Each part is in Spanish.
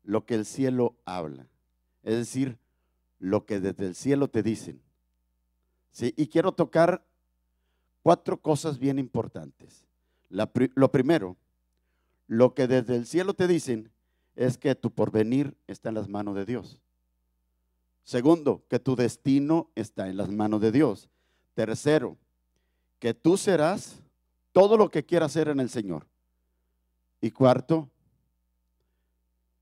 lo que el cielo habla, es decir, lo que desde el cielo te dicen. ¿Sí? Y quiero tocar 4 cosas bien importantes. Lo primero, lo que desde el cielo te dicen es que tu porvenir está en las manos de Dios. Segundo, que tu destino está en las manos de Dios. Tercero, que tú serás todo lo que quieras hacer en el Señor. Y cuarto,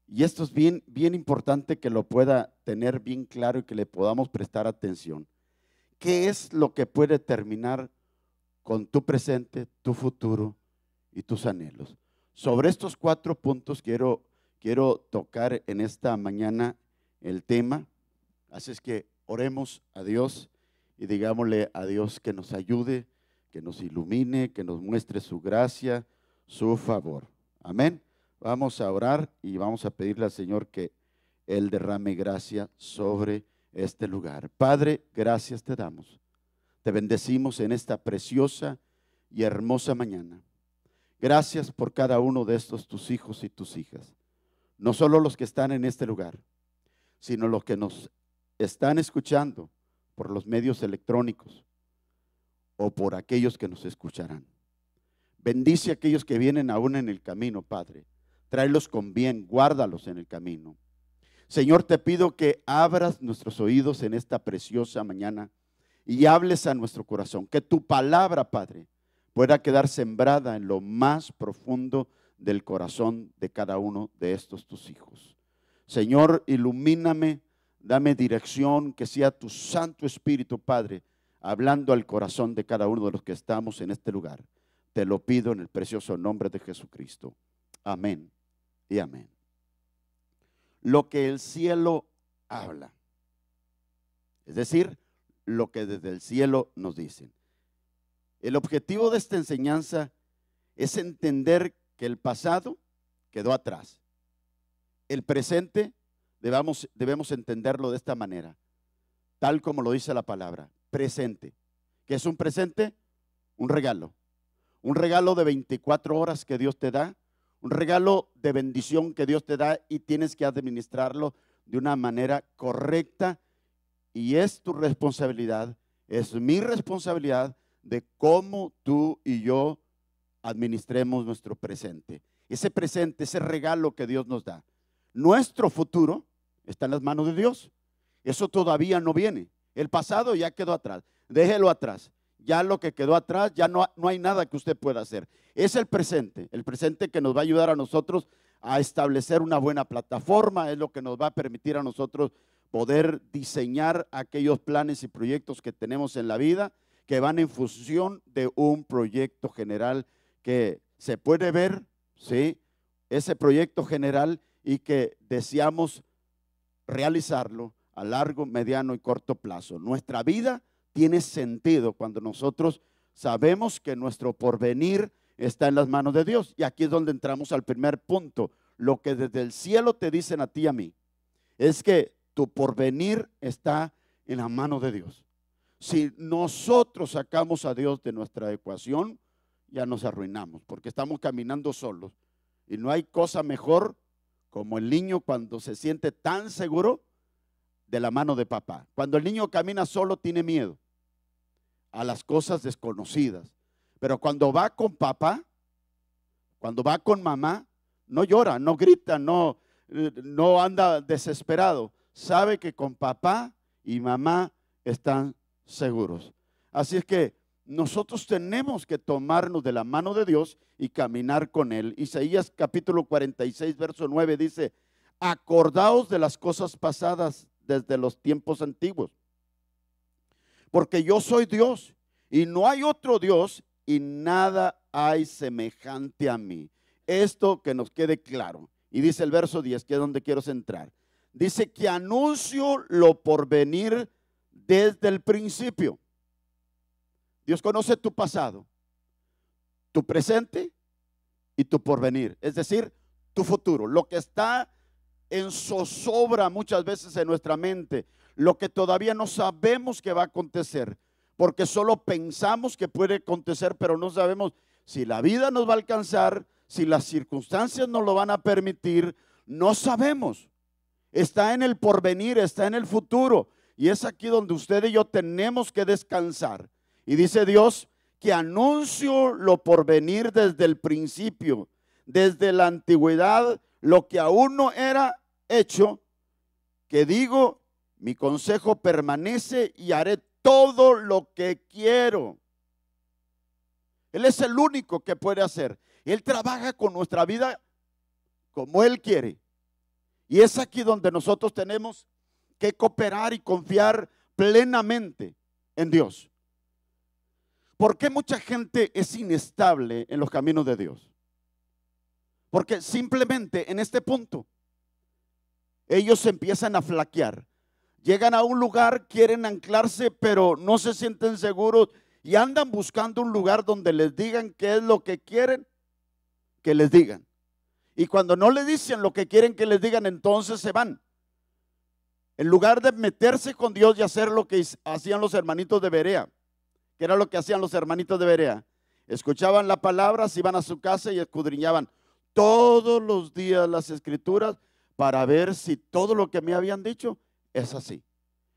y esto es bien, bien importante que lo pueda tener bien claro y que le podamos prestar atención. ¿Qué es lo que puede terminar con tu presente, tu futuro y tus anhelos? Sobre estos 4 puntos quiero tocar en esta mañana el tema. Así es que oremos a Dios y digámosle a Dios que nos ayude, que nos ilumine, que nos muestre su gracia, su favor. Amén. Vamos a orar y vamos a pedirle al Señor que Él derrame gracia sobre este lugar. Padre, gracias te damos. Te bendecimos en esta preciosa y hermosa mañana. Gracias por cada uno de estos tus hijos y tus hijas. No solo los que están en este lugar, sino los que nos están escuchando por los medios electrónicos o por aquellos que nos escucharán. Bendice a aquellos que vienen aún en el camino, Padre. Tráelos con bien, guárdalos en el camino. Señor, te pido que abras nuestros oídos en esta preciosa mañana y hables a nuestro corazón. Que tu palabra, Padre, pueda quedar sembrada en lo más profundo del corazón de cada uno de estos tus hijos. Señor, ilumíname, dame dirección, que sea tu Santo Espíritu, Padre, hablando al corazón de cada uno de los que estamos en este lugar. Te lo pido en el precioso nombre de Jesucristo. Amén y amén. Lo que el cielo habla, es decir, lo que desde el cielo nos dicen. El objetivo de esta enseñanza es entender que el pasado quedó atrás. El presente debemos entenderlo de esta manera, tal como lo dice la palabra, presente. ¿Qué es un presente? Un regalo. Un regalo de 24 horas que Dios te da, un regalo de bendición que Dios te da y tienes que administrarlo de una manera correcta y es tu responsabilidad, es mi responsabilidad de cómo tú y yo administremos nuestro presente. Ese presente, ese regalo que Dios nos da. Nuestro futuro está en las manos de Dios. Eso todavía no viene. El pasado ya quedó atrás. Déjelo atrás. Ya lo que quedó atrás, ya no hay nada que usted pueda hacer. Es el presente que nos va a ayudar a nosotros a establecer una buena plataforma, es lo que nos va a permitir a nosotros poder diseñar aquellos planes y proyectos que tenemos en la vida, que van en función de un proyecto general que se puede ver, ¿sí? Ese proyecto general y que deseamos realizarlo a largo, mediano y corto plazo. Nuestra vida tiene sentido cuando nosotros sabemos que nuestro porvenir está en las manos de Dios. Y aquí es donde entramos al primer punto. Lo que desde el cielo te dicen a ti y a mí es que tu porvenir está en la mano de Dios. Si nosotros sacamos a Dios de nuestra ecuación, ya nos arruinamos porque estamos caminando solos. Y no hay cosa mejor como el niño cuando se siente tan seguro de la mano de papá. Cuando el niño camina solo tiene miedo a las cosas desconocidas, pero cuando va con papá, cuando va con mamá, no llora, no grita, no anda desesperado, sabe que con papá y mamá están seguros. Así es que nosotros tenemos que tomarnos de la mano de Dios y caminar con Él. Isaías capítulo 46, verso 9 dice: acordaos de las cosas pasadas desde los tiempos antiguos, porque yo soy Dios y no hay otro Dios y nada hay semejante a mí. Esto que nos quede claro. Y dice el verso 10, que es donde quiero centrar. Dice que anuncio lo por venir desde el principio. Dios conoce tu pasado, tu presente y tu porvenir. Es decir, tu futuro. Lo que está en zozobra muchas veces en nuestra mente, lo que todavía no sabemos que va a acontecer, porque solo pensamos que puede acontecer, pero no sabemos si la vida nos va a alcanzar, si las circunstancias nos lo van a permitir, No sabemos. Está en el porvenir, está en el futuro. Y es aquí donde usted y yo tenemos que descansar. Y dice Dios que anuncio lo porvenir desde el principio, desde la antigüedad, lo que aún no era hecho, que digo, mi consejo permanece y haré todo lo que quiero. Él es el único que puede hacer. Él trabaja con nuestra vida como Él quiere. Y es aquí donde nosotros tenemos que cooperar y confiar plenamente en Dios. ¿Por qué mucha gente es inestable en los caminos de Dios? Porque simplemente en este punto ellos empiezan a flaquear. Llegan a un lugar, quieren anclarse, pero no se sienten seguros y andan buscando un lugar donde les digan qué es lo que quieren que les digan. Y cuando no le dicen lo que quieren que les digan, entonces se van. En lugar de meterse con Dios y hacer lo que hacían los hermanitos de Berea, que era lo que hacían los hermanitos de Berea, escuchaban la palabra, se iban a su casa y escudriñaban todos los días las escrituras para ver si todo lo que me habían dicho es así.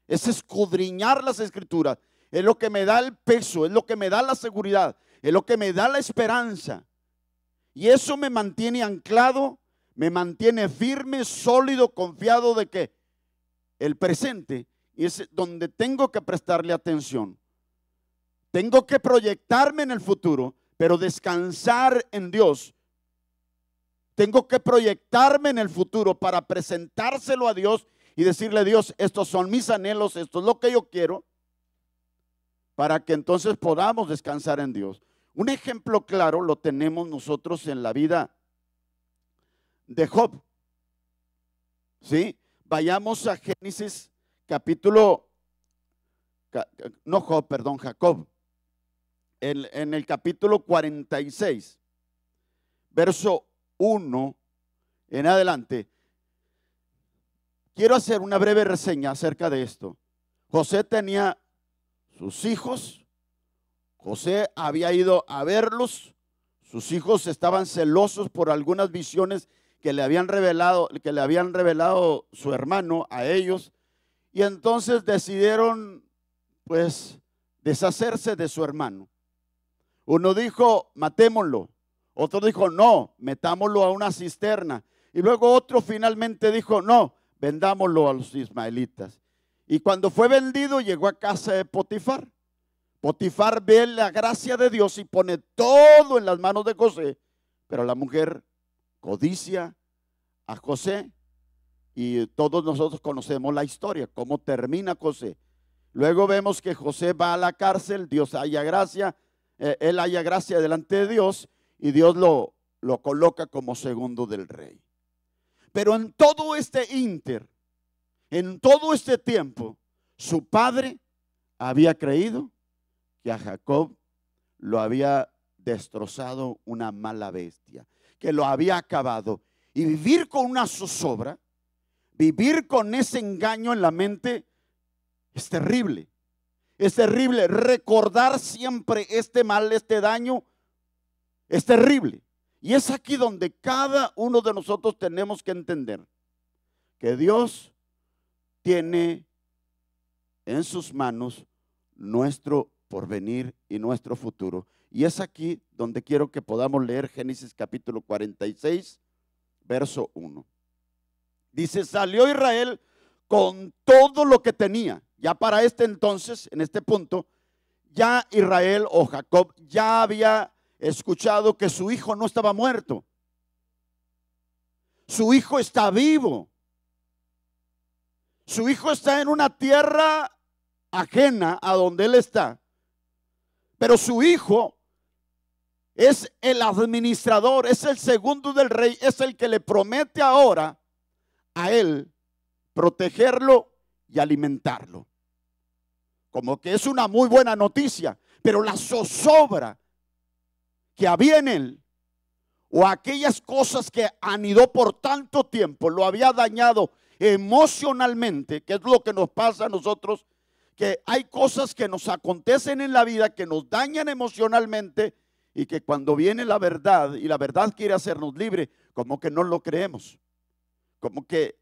Es escudriñar las escrituras, es lo que me da el peso, es lo que me da la seguridad, es lo que me da la esperanza. Y eso me mantiene anclado, me mantiene firme, sólido, confiado de que el presente es donde tengo que prestarle atención. Tengo que proyectarme en el futuro, pero descansar en Dios. Tengo que proyectarme en el futuro para presentárselo a Dios y decirle a Dios, estos son mis anhelos, esto es lo que yo quiero, para que entonces podamos descansar en Dios. Un ejemplo claro lo tenemos nosotros en la vida de Job. ¿Sí? Vayamos a Génesis capítulo, no Job, perdón, Jacob. En el capítulo 46, verso 1 en adelante. Quiero hacer una breve reseña acerca de esto. José tenía sus hijos. José había ido a verlos. Sus hijos estaban celosos por algunas visiones que le habían revelado su hermano a ellos. Y entonces decidieron, pues, deshacerse de su hermano. Uno dijo, matémoslo. Otro dijo, no, metámoslo a una cisterna. Y luego otro finalmente dijo, no, vendámoslo a los ismaelitas. Y cuando fue vendido, llegó a casa de Potifar. Potifar ve la gracia de Dios y pone todo en las manos de José. Pero la mujer codicia a José. Y todos nosotros conocemos la historia, cómo termina José. Luego vemos que José va a la cárcel, Dios halla gracia, él halla gracia delante de Dios y Dios lo coloca como segundo del rey. Pero en todo este en todo este tiempo, su padre había creído que a Jacob lo había destrozado una mala bestia, que lo había acabado. Y vivir con una zozobra, vivir con ese engaño en la mente es terrible. Es terrible. Recordar siempre este mal, este daño, es terrible. Y es aquí donde cada uno de nosotros tenemos que entender que Dios tiene en sus manos nuestro porvenir y nuestro futuro. Y es aquí donde quiero que podamos leer Génesis capítulo 46, verso 1. Dice, salió Israel con todo lo que tenía. Ya para este entonces, en este punto, ya Israel o Jacob ya había escuchado que su hijo no estaba muerto. Su hijo está vivo. Su hijo está en una tierra ajena a donde él está. Pero su hijo es el administrador, es el segundo del rey, es el que le promete ahora a él protegerlo y alimentarlo. Como que es una muy buena noticia, pero la zozobra que había en él, o aquellas cosas que anidó por tanto tiempo, lo había dañado emocionalmente, que es lo que nos pasa a nosotros, que hay cosas que nos acontecen en la vida que nos dañan emocionalmente y que cuando viene la verdad y la verdad quiere hacernos libres, como que no lo creemos. como que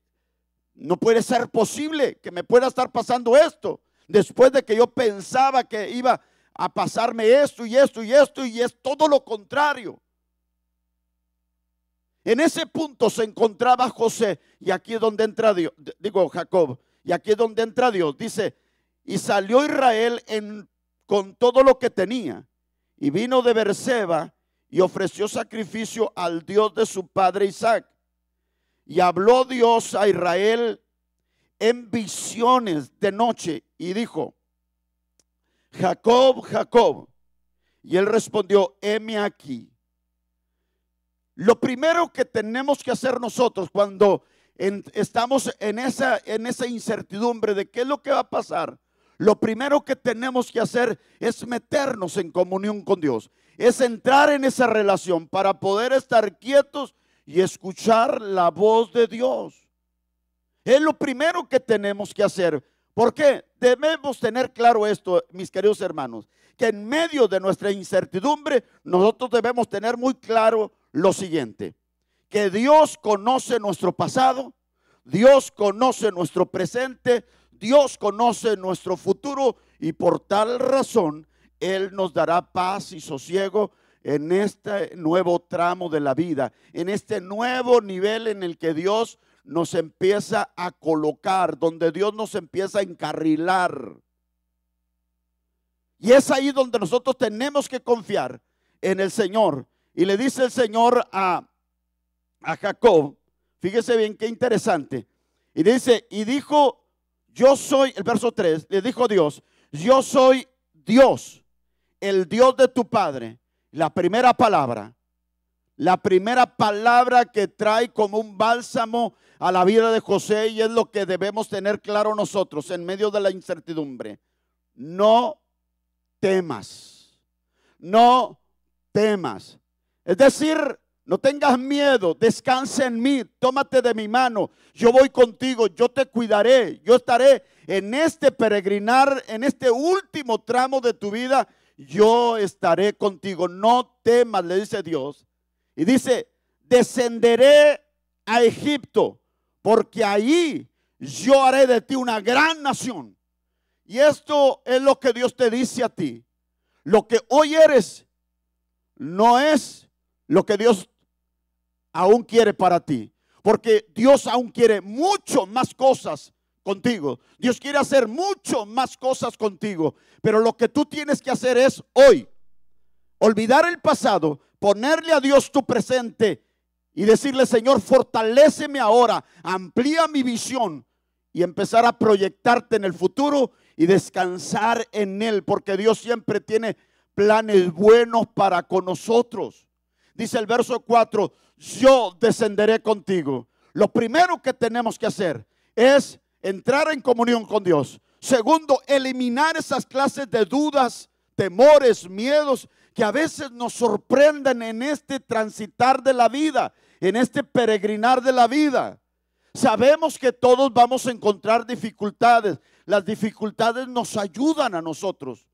no puede ser posible que me pueda estar pasando esto, después de que yo pensaba que iba a pasarme esto y esto y esto, y es todo lo contrario. En ese punto se encontraba José, y aquí es donde entra Dios, digo Jacob, y aquí es donde entra Dios. Dice, y salió Israel con todo lo que tenía, y vino de Beerseba y ofreció sacrificio al Dios de su padre Isaac. Y habló Dios a Israel en visiones de noche y dijo, Jacob, Jacob. Y él respondió, heme aquí. Lo primero que tenemos que hacer nosotros cuando estamos en esa incertidumbre de qué es lo que va a pasar, lo primero que tenemos que hacer es meternos en comunión con Dios, es entrar en esa relación para poder estar quietos y escuchar la voz de Dios. Es lo primero que tenemos que hacer. ¿Por qué? Debemos tener claro esto, mis queridos hermanos, que en medio de nuestra incertidumbre nosotros debemos tener muy claro lo siguiente: que Dios conoce nuestro pasado, Dios conoce nuestro presente, Dios conoce nuestro futuro, y por tal razón Él nos dará paz y sosiego en este nuevo tramo de la vida, en este nuevo nivel en el que Dios nos empieza a colocar, donde Dios nos empieza a encarrilar. Y es ahí donde nosotros tenemos que confiar en el Señor. Y le dice el Señor a Jacob, fíjese bien qué interesante, y dice, y dijo, yo soy, el verso 3, le dijo Dios, yo soy Dios, el Dios de tu padre. La primera palabra que trae como un bálsamo a la vida de José, y es lo que debemos tener claro nosotros en medio de la incertidumbre: no temas, no temas. Es decir, no tengas miedo, descansa en mí, tómate de mi mano, yo voy contigo, yo te cuidaré, yo estaré en este peregrinar, en este último tramo de tu vida, yo estaré contigo, no temas, le dice Dios. Y dice, descenderé a Egipto, porque ahí yo haré de ti una gran nación. Y esto es lo que Dios te dice a ti: lo que hoy eres no es lo que Dios aún quiere para ti, porque Dios aún quiere mucho más cosas contigo. Dios quiere hacer mucho más cosas contigo, pero lo que tú tienes que hacer es hoy olvidar el pasado, ponerle a Dios tu presente y decirle: Señor, fortaléceme ahora, amplía mi visión, y empezar a proyectarte en el futuro y descansar en Él, porque Dios siempre tiene planes buenos para con nosotros. Dice el verso 4, yo descenderé contigo. Lo primero que tenemos que hacer es entrar en comunión con Dios. Segundo, eliminar esas clases de dudas, temores, miedos que a veces nos sorprenden en este transitar de la vida, en este peregrinar de la vida. Sabemos que todos vamos a encontrar dificultades. Las dificultades nos ayudan a nosotros.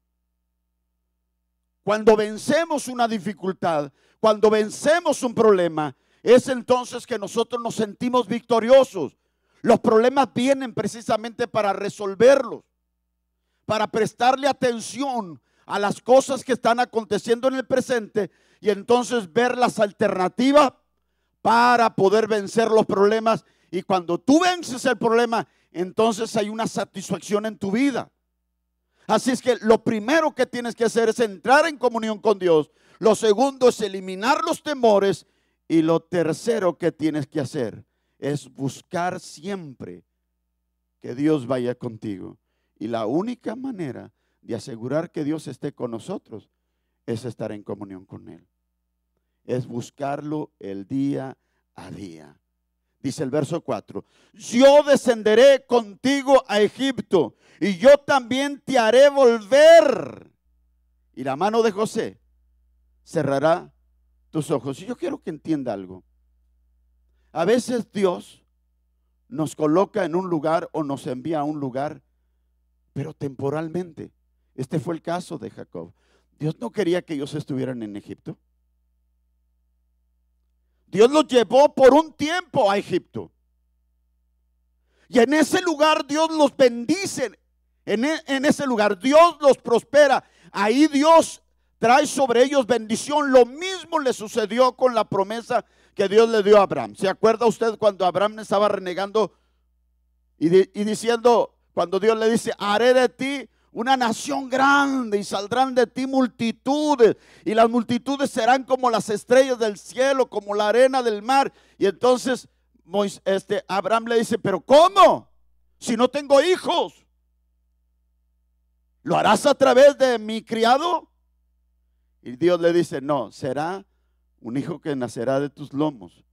Cuando vencemos una dificultad, cuando vencemos un problema, es entonces que nosotros nos sentimos victoriosos. Los problemas vienen precisamente para resolverlos, para prestarle atención a las cosas que están aconteciendo en el presente, y entonces ver las alternativas para poder vencer los problemas. Y cuando tú vences el problema, entonces hay una satisfacción en tu vida. Así es que lo primero que tienes que hacer es entrar en comunión con Dios. Lo segundo es eliminar los temores. Y lo tercero que tienes que hacer es buscar siempre que Dios vaya contigo. Y la única manera de asegurar que Dios esté con nosotros es estar en comunión con Él. Es buscarlo el día a día. Dice el verso 4, yo descenderé contigo a Egipto y yo también te haré volver. Y la mano de José cerrará tus ojos. Y yo quiero que entienda algo. A veces Dios nos coloca en un lugar o nos envía a un lugar, pero temporalmente. Este fue el caso de Jacob. Dios no quería que ellos estuvieran en Egipto. Dios los llevó por un tiempo a Egipto. Y en ese lugar Dios los bendice. En ese lugar Dios los prospera. Ahí Dios trae sobre ellos bendición. Lo mismo le sucedió con la promesa que Dios le dio a Abraham. ¿Se acuerda usted cuando Abraham estaba renegando y diciendo, cuando Dios le dice, haré de ti una nación grande y saldrán de ti multitudes, y las multitudes serán como las estrellas del cielo, como la arena del mar? Y entonces Abraham le dice, pero ¿cómo? Si no tengo hijos, ¿lo harás a través de mi criado? Y Dios le dice, no, será un hijo que nacerá de tus lomos.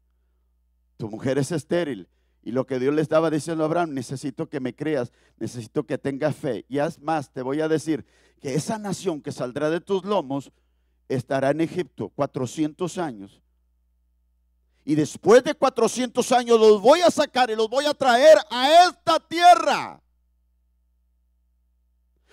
Tu mujer es estéril. Y lo que Dios le estaba diciendo a Abraham, necesito que me creas, necesito que tengas fe. Y es más, te voy a decir que esa nación que saldrá de tus lomos estará en Egipto 400 años. Y después de 400 años los voy a sacar y los voy a traer a esta tierra.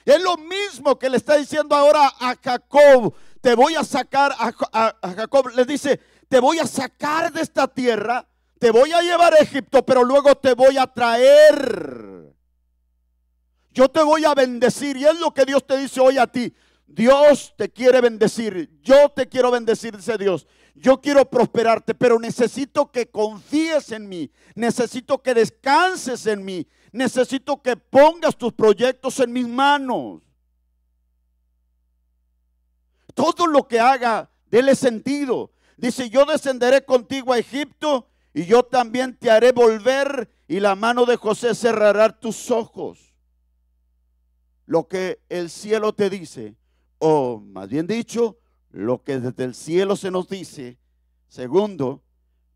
Es lo mismo que le está diciendo ahora a Jacob. Te voy a sacar a Jacob. Le dice, te voy a sacar de esta tierra, te voy a llevar a Egipto, pero luego te voy a traer. Yo te voy a bendecir. Y es lo que Dios te dice hoy a ti. Dios te quiere bendecir. Yo te quiero bendecir, dice Dios. Yo quiero prosperarte, pero necesito que confíes en mí. Necesito que descanses en mí. Necesito que pongas tus proyectos en mis manos. Todo lo que haga, dele sentido. Dice, yo descenderé contigo a Egipto y yo también te haré volver, y la mano de José cerrará tus ojos. Lo que el cielo te dice, o más bien dicho, lo que desde el cielo se nos dice. Segundo,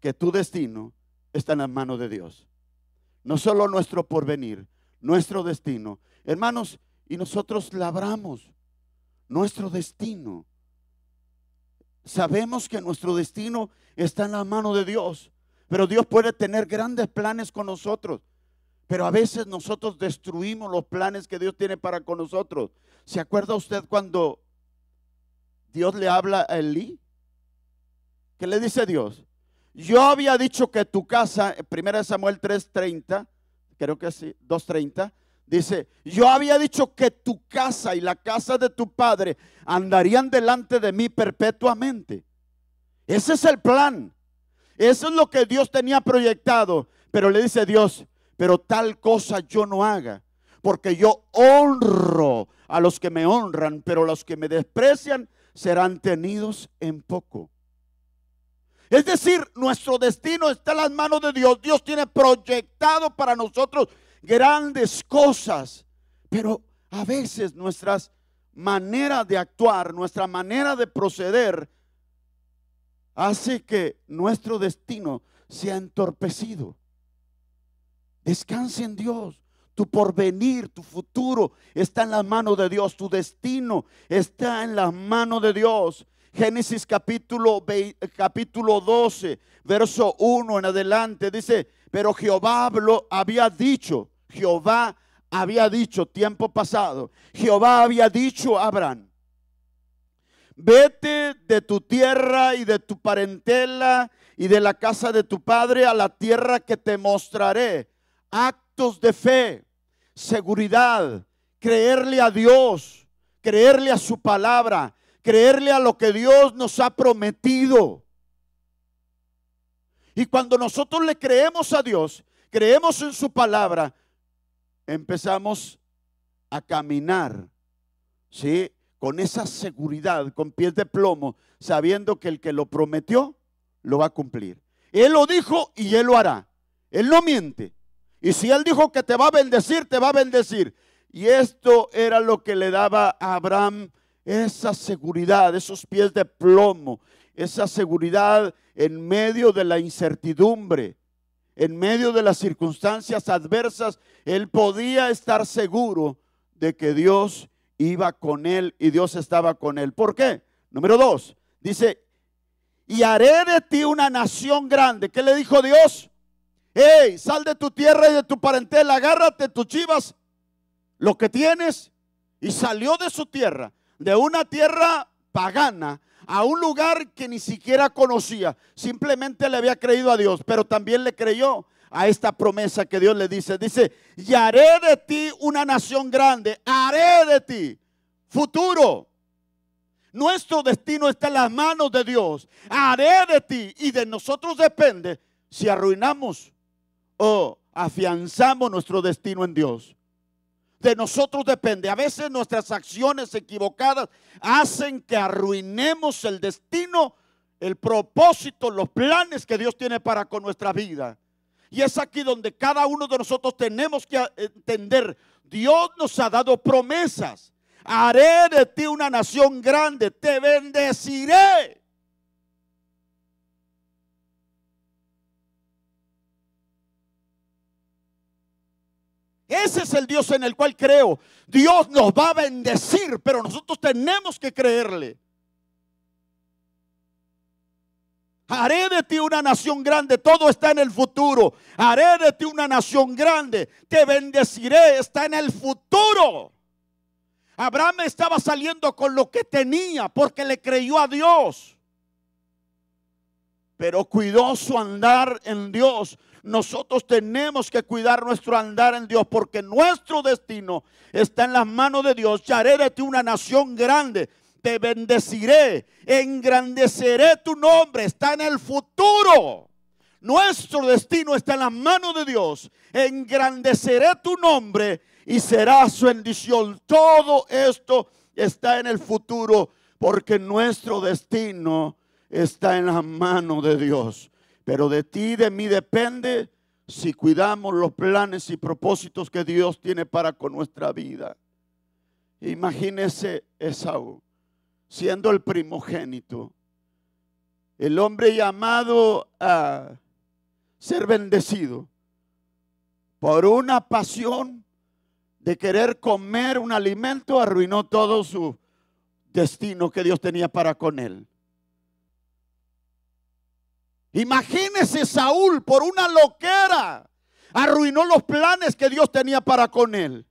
que tu destino está en las manos de Dios. No solo nuestro porvenir, nuestro destino. Hermanos, y nosotros labramos nuestro destino. Sabemos que nuestro destino está en la mano de Dios, pero Dios puede tener grandes planes con nosotros. Pero a veces nosotros destruimos los planes que Dios tiene para con nosotros. ¿Se acuerda usted cuando Dios le habla a Elí? ¿Qué le dice Dios? Yo había dicho que tu casa, 1 Samuel 3:30, creo que sí, 2:30, dice, yo había dicho que tu casa y la casa de tu padre andarían delante de mí perpetuamente. Ese es el plan. Eso es lo que Dios tenía proyectado. Pero le dice Dios, pero tal cosa yo no haga, porque yo honro a los que me honran, pero los que me desprecian serán tenidos en poco. Es decir, nuestro destino está en las manos de Dios. Dios tiene proyectado para nosotros grandes cosas, pero a veces nuestras maneras de actuar, nuestra manera de proceder hace que nuestro destino sea entorpecido. Descanse en Dios. Tu porvenir, tu futuro está en las manos de Dios. Tu destino está en las manos de Dios. Génesis capítulo 12, verso 1 en adelante, dice, pero Jehová había dicho, tiempo pasado, Jehová había dicho a Abraham, vete de tu tierra y de tu parentela y de la casa de tu padre a la tierra que te mostraré. Actos de fe, seguridad, creerle a Dios, creerle a su palabra, creerle a lo que Dios nos ha prometido. Y cuando nosotros le creemos a Dios, creemos en su palabra, empezamos a caminar, ¿sí?, con esa seguridad, con pies de plomo, sabiendo que el que lo prometió lo va a cumplir. Él lo dijo y Él lo hará. Él no miente. Y si Él dijo que te va a bendecir, te va a bendecir. Y esto era lo que le daba a Abraham esa seguridad, esos pies de plomo, esa seguridad en medio de la incertidumbre, en medio de las circunstancias adversas. Él podía estar seguro de que Dios iba con él y Dios estaba con él. ¿Por qué? Número 2, dice, y haré de ti una nación grande. ¿Qué le dijo Dios? Hey, sal de tu tierra y de tu parentela, agárrate tus chivas, lo que tienes. Y salió de su tierra, de una tierra pagana, a un lugar que ni siquiera conocía. Simplemente le había creído a Dios, pero también le creyó a esta promesa que Dios le dice. Dice, y haré de ti una nación grande, haré de ti. Futuro. Nuestro destino está en las manos de Dios. Haré de ti, y de nosotros depende si arruinamos o afianzamos nuestro destino en Dios. De nosotros depende. A veces nuestras acciones equivocadas hacen que arruinemos el destino, el propósito, los planes que Dios tiene para con nuestra vida. Y es aquí donde cada uno de nosotros tenemos que entender, Dios nos ha dado promesas. Haré de ti una nación grande, te bendeciré. Ese es el Dios en el cual creo. Dios nos va a bendecir, pero nosotros tenemos que creerle. Haré de ti una nación grande, todo está en el futuro. Haré de ti una nación grande, te bendeciré, está en el futuro. Abraham estaba saliendo con lo que tenía porque le creyó a Dios, pero cuidó su andar en Dios. Nosotros tenemos que cuidar nuestro andar en Dios, porque nuestro destino está en las manos de Dios. Y haré de ti una nación grande, te bendeciré, engrandeceré tu nombre, está en el futuro. Nuestro destino está en las manos de Dios. Engrandeceré tu nombre y será su bendición. Todo esto está en el futuro, porque nuestro destino está en las manos de Dios. Pero de ti y de mí depende si cuidamos los planes y propósitos que Dios tiene para con nuestra vida. Imagínese Esaú, siendo el primogénito, el hombre llamado a ser bendecido, por una pasión de querer comer un alimento, arruinó todo su destino que Dios tenía para con él. Imagínese Saúl, por una loquera, arruinó los planes que Dios tenía para con él.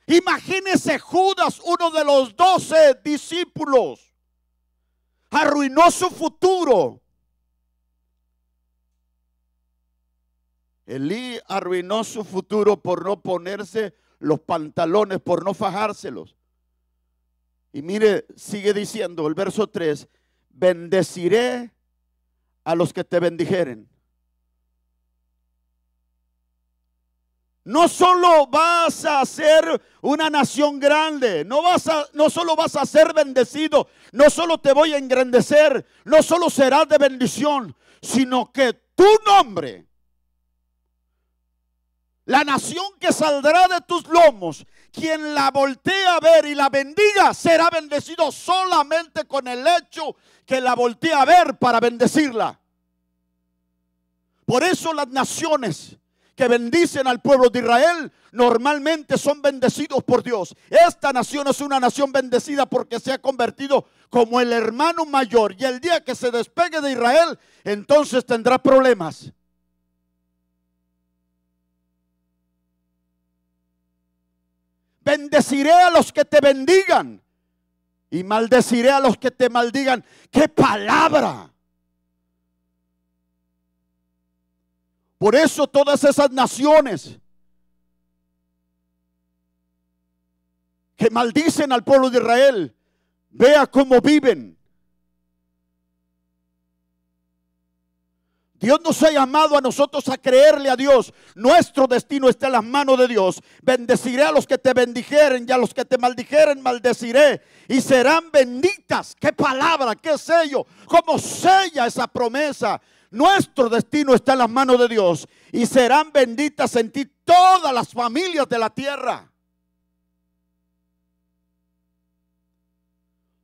Imagínese Judas, uno de los 12 discípulos, arruinó su futuro. Elí arruinó su futuro por no ponerse los pantalones, por no fajárselos. Y mire, sigue diciendo el verso 3, bendeciré a los que te bendijeren. No solo vas a ser una nación grande, no solo vas a ser bendecido, no solo te voy a engrandecer, no solo serás de bendición, sino que tu nombre, la nación que saldrá de tus lomos, quien la voltee a ver y la bendiga, será bendecido solamente con el hecho que la voltee a ver para bendecirla. Por eso las naciones que bendicen al pueblo de Israel normalmente son bendecidos por Dios. Esta nación es una nación bendecida porque se ha convertido como el hermano mayor, y el día que se despegue de Israel, entonces tendrá problemas. Bendeciré a los que te bendigan y maldeciré a los que te maldigan. ¡Qué palabra! Por eso todas esas naciones que maldicen al pueblo de Israel, vea cómo viven. Dios nos ha llamado a nosotros a creerle a Dios. Nuestro destino está en las manos de Dios. Bendeciré a los que te bendijeren y a los que te maldijeren maldeciré, y serán benditas. ¡Qué palabra! ¡Qué sello! ¿Cómo sella esa promesa? Nuestro destino está en las manos de Dios, y serán benditas en ti todas las familias de la tierra.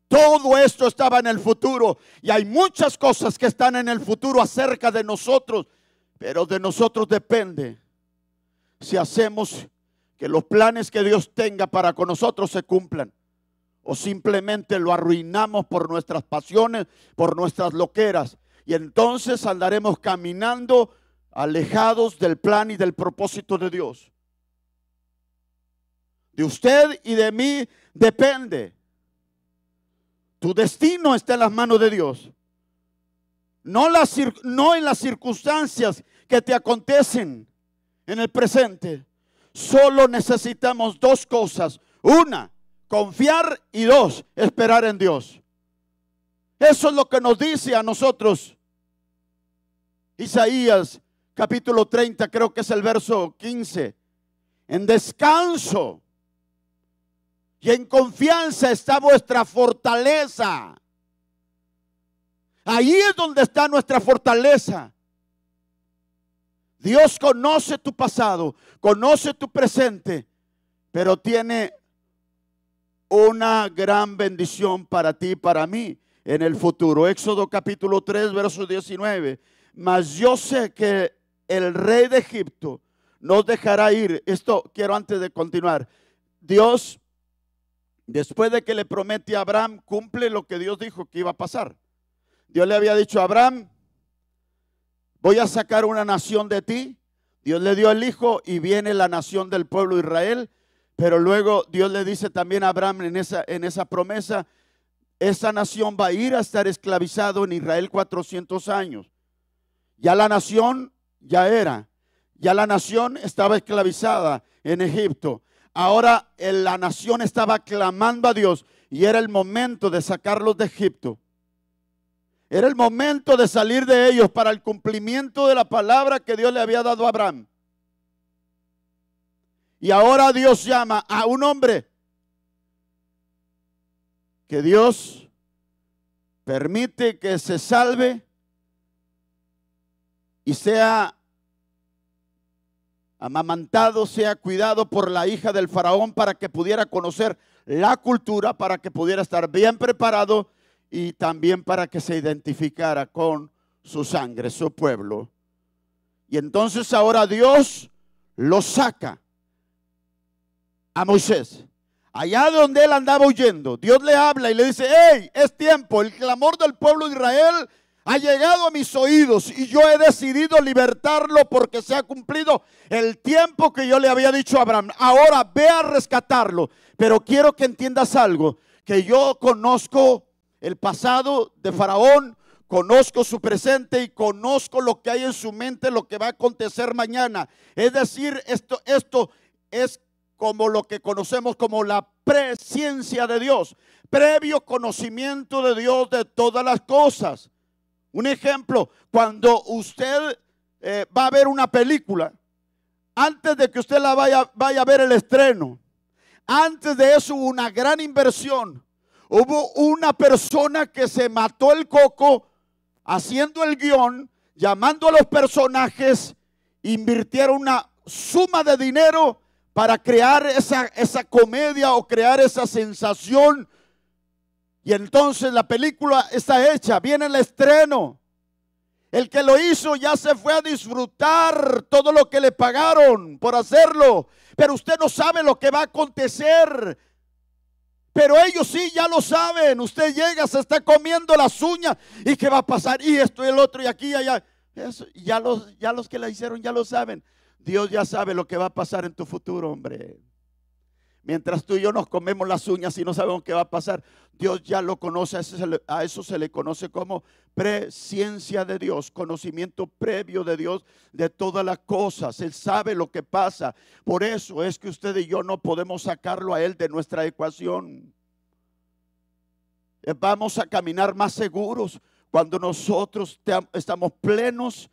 Todo esto estaba en el futuro, y hay muchas cosas que están en el futuro acerca de nosotros, pero de nosotros depende si hacemos que los planes que Dios tenga para con nosotros se cumplan, o simplemente lo arruinamos por nuestras pasiones, por nuestras loqueras, y entonces andaremos caminando alejados del plan y del propósito de Dios. De usted y de mí depende. Tu destino está en las manos de Dios. No en las circunstancias que te acontecen en el presente, solo necesitamos dos cosas. Una, confiar, y dos, esperar en Dios. Eso es lo que nos dice a nosotros Isaías capítulo 30, creo que es el verso 15. En descanso y en confianza está vuestra fortaleza. Ahí es donde está nuestra fortaleza. Dios conoce tu pasado, conoce tu presente, pero tiene una gran bendición para ti y para mí en el futuro. Éxodo capítulo 3, verso 19. Mas yo sé que el rey de Egipto nos dejará ir. Esto quiero antes de continuar. Dios, después de que le promete a Abraham, cumple lo que Dios dijo que iba a pasar. Dios le había dicho a Abraham: voy a sacar una nación de ti. Dios le dio el hijo y viene la nación del pueblo de Israel. Pero luego Dios le dice también a Abraham en esa promesa: esa nación va a ir a estar esclavizado en Israel 400 años. Ya la nación ya la nación estaba esclavizada en Egipto. Ahora la nación estaba clamando a Dios y era el momento de sacarlos de Egipto. Era el momento de salir de ellos para el cumplimiento de la palabra que Dios le había dado a Abraham. Y ahora Dios llama a un hombre que Dios permite que se salve y sea amamantado, sea cuidado por la hija del faraón para que pudiera conocer la cultura, para que pudiera estar bien preparado y también para que se identificara con su sangre, su pueblo. Y entonces ahora Dios lo saca a Moisés, allá donde él andaba huyendo. Dios le habla y le dice: hey, es tiempo, el clamor del pueblo de Israel ha llegado a mis oídos y yo he decidido libertarlo porque se ha cumplido el tiempo que yo le había dicho a Abraham. Ahora ve a rescatarlo. Pero quiero que entiendas algo, que yo conozco el pasado de Faraón, conozco su presente y conozco lo que hay en su mente, lo que va a acontecer mañana. Es decir, esto es como lo que conocemos como la presciencia de Dios, previo conocimiento de Dios de todas las cosas. Un ejemplo, cuando usted va a ver una película, antes de que usted la vaya a ver el estreno, antes de eso hubo una gran inversión. Hubo una persona que se mató el coco haciendo el guión, llamando a los personajes, invirtieron una suma de dinero para crear esa comedia o crear esa sensación. Y entonces la película está hecha, viene el estreno. El que lo hizo ya se fue a disfrutar todo lo que le pagaron por hacerlo. Pero usted no sabe lo que va a acontecer. Pero ellos sí ya lo saben. Usted llega, se está comiendo las uñas. ¿Y qué va a pasar? Y esto y el otro y aquí y allá. Eso, ya los que la hicieron ya lo saben. Dios ya sabe lo que va a pasar en tu futuro, hombre. Mientras tú y yo nos comemos las uñas y no sabemos qué va a pasar, Dios ya lo conoce. A eso se le conoce como presciencia de Dios, conocimiento previo de Dios de todas las cosas. Él sabe lo que pasa. Por eso es que usted y yo no podemos sacarlo a Él de nuestra ecuación. Vamos a caminar más seguros cuando nosotros estamos plenos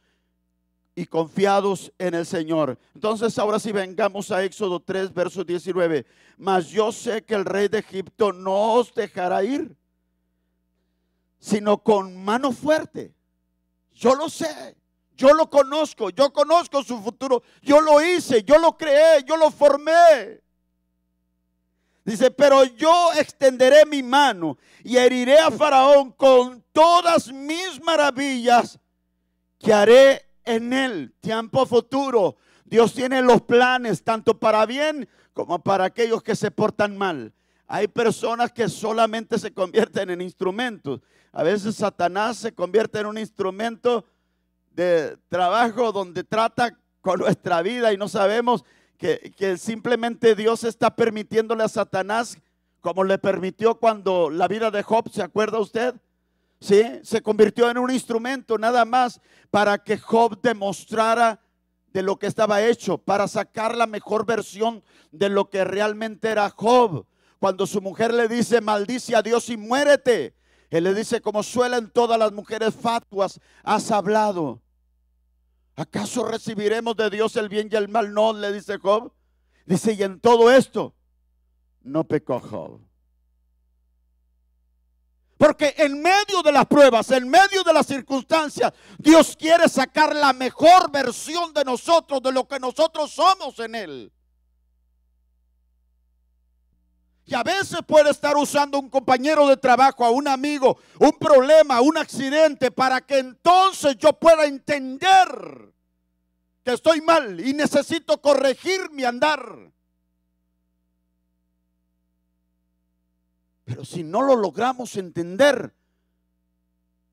y confiados en el Señor. Entonces ahora sí vengamos a Éxodo 3, verso 19. Mas yo sé que el rey de Egipto no os dejará ir, sino con mano fuerte. Yo lo sé, yo lo conozco, yo conozco su futuro. Yo lo hice, yo lo creé, yo lo formé. Dice: pero yo extenderé mi mano y heriré a Faraón con todas mis maravillas que haré en él. Tiempo futuro. Dios tiene los planes tanto para bien como para aquellos que se portan mal. Hay personas que solamente se convierten en instrumentos. A veces Satanás se convierte en un instrumento de trabajo donde trata con nuestra vida y no sabemos que simplemente Dios está permitiéndole a Satanás, como le permitió cuando la vida de Job, ¿se acuerda usted? ¿Sí? Se convirtió en un instrumento nada más para que Job demostrara de lo que estaba hecho, para sacar la mejor versión de lo que realmente era Job. Cuando su mujer le dice, maldice a Dios y muérete, él le dice, como suelen todas las mujeres fatuas, has hablado. ¿Acaso recibiremos de Dios el bien y el mal? No, le dice Job. Dice, y en todo esto no pecó Job. Porque en medio de las pruebas, en medio de las circunstancias, Dios quiere sacar la mejor versión de nosotros, de lo que nosotros somos en Él. Y a veces puede estar usando un compañero de trabajo, a un amigo, un problema, un accidente, para que entonces yo pueda entender que estoy mal y necesito corregir mi andar. Pero si no lo logramos entender,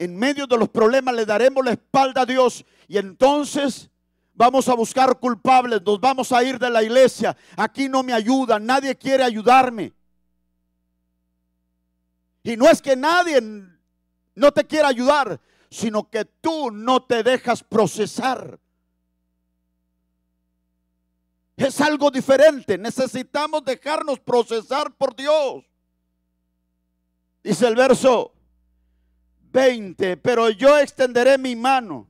en medio de los problemas le daremos la espalda a Dios y entonces vamos a buscar culpables, nos vamos a ir de la iglesia. Aquí no me ayudan, nadie quiere ayudarme. Y no es que nadie no te quiera ayudar, sino que tú no te dejas procesar. Es algo diferente, necesitamos dejarnos procesar por Dios. Dice el verso 20, pero yo extenderé mi mano,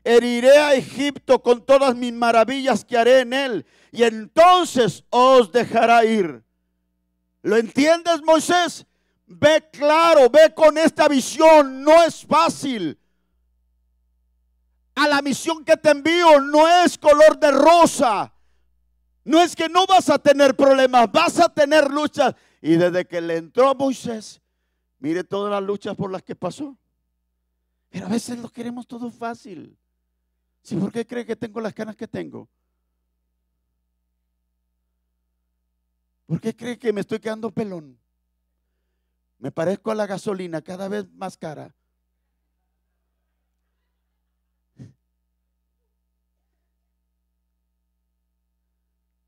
heriré a Egipto con todas mis maravillas que haré en él, y entonces os dejará ir. ¿Lo entiendes, Moisés? Ve claro, ve con esta visión, no es fácil. A la misión que te envío no es color de rosa. No es que no vas a tener problemas, vas a tener luchas. Y desde que le entró a Moisés, mire todas las luchas por las que pasó. Pero a veces lo queremos todo fácil. ¿Sí? ¿Por qué cree que tengo las canas que tengo? ¿Por qué cree que me estoy quedando pelón? Me parezco a la gasolina, cada vez más cara.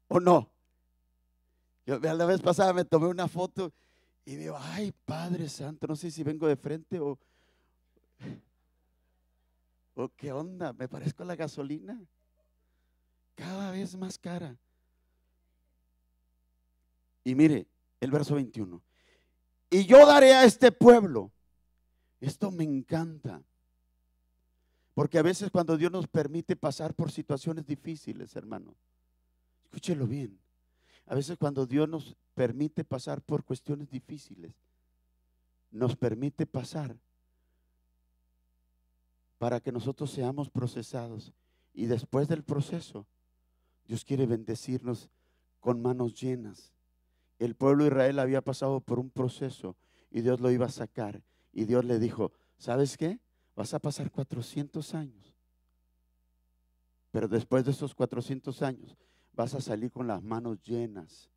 ¿O no? Yo la vez pasada me tomé una foto y digo, ay, Padre Santo, no sé si vengo de frente o qué onda, me parezco a la gasolina, cada vez más cara. Y mire, el verso 21. Y yo daré a este pueblo. Esto me encanta. Porque a veces cuando Dios nos permite pasar por situaciones difíciles, hermano, escúchelo bien. A veces cuando Dios nos permite pasar por cuestiones difíciles, nos permite pasar para que nosotros seamos procesados. Y después del proceso, Dios quiere bendecirnos con manos llenas. El pueblo de Israel había pasado por un proceso y Dios lo iba a sacar. Y Dios le dijo, ¿sabes qué? Vas a pasar 400 años. Pero después de esos 400 años vas a salir con las manos llenas.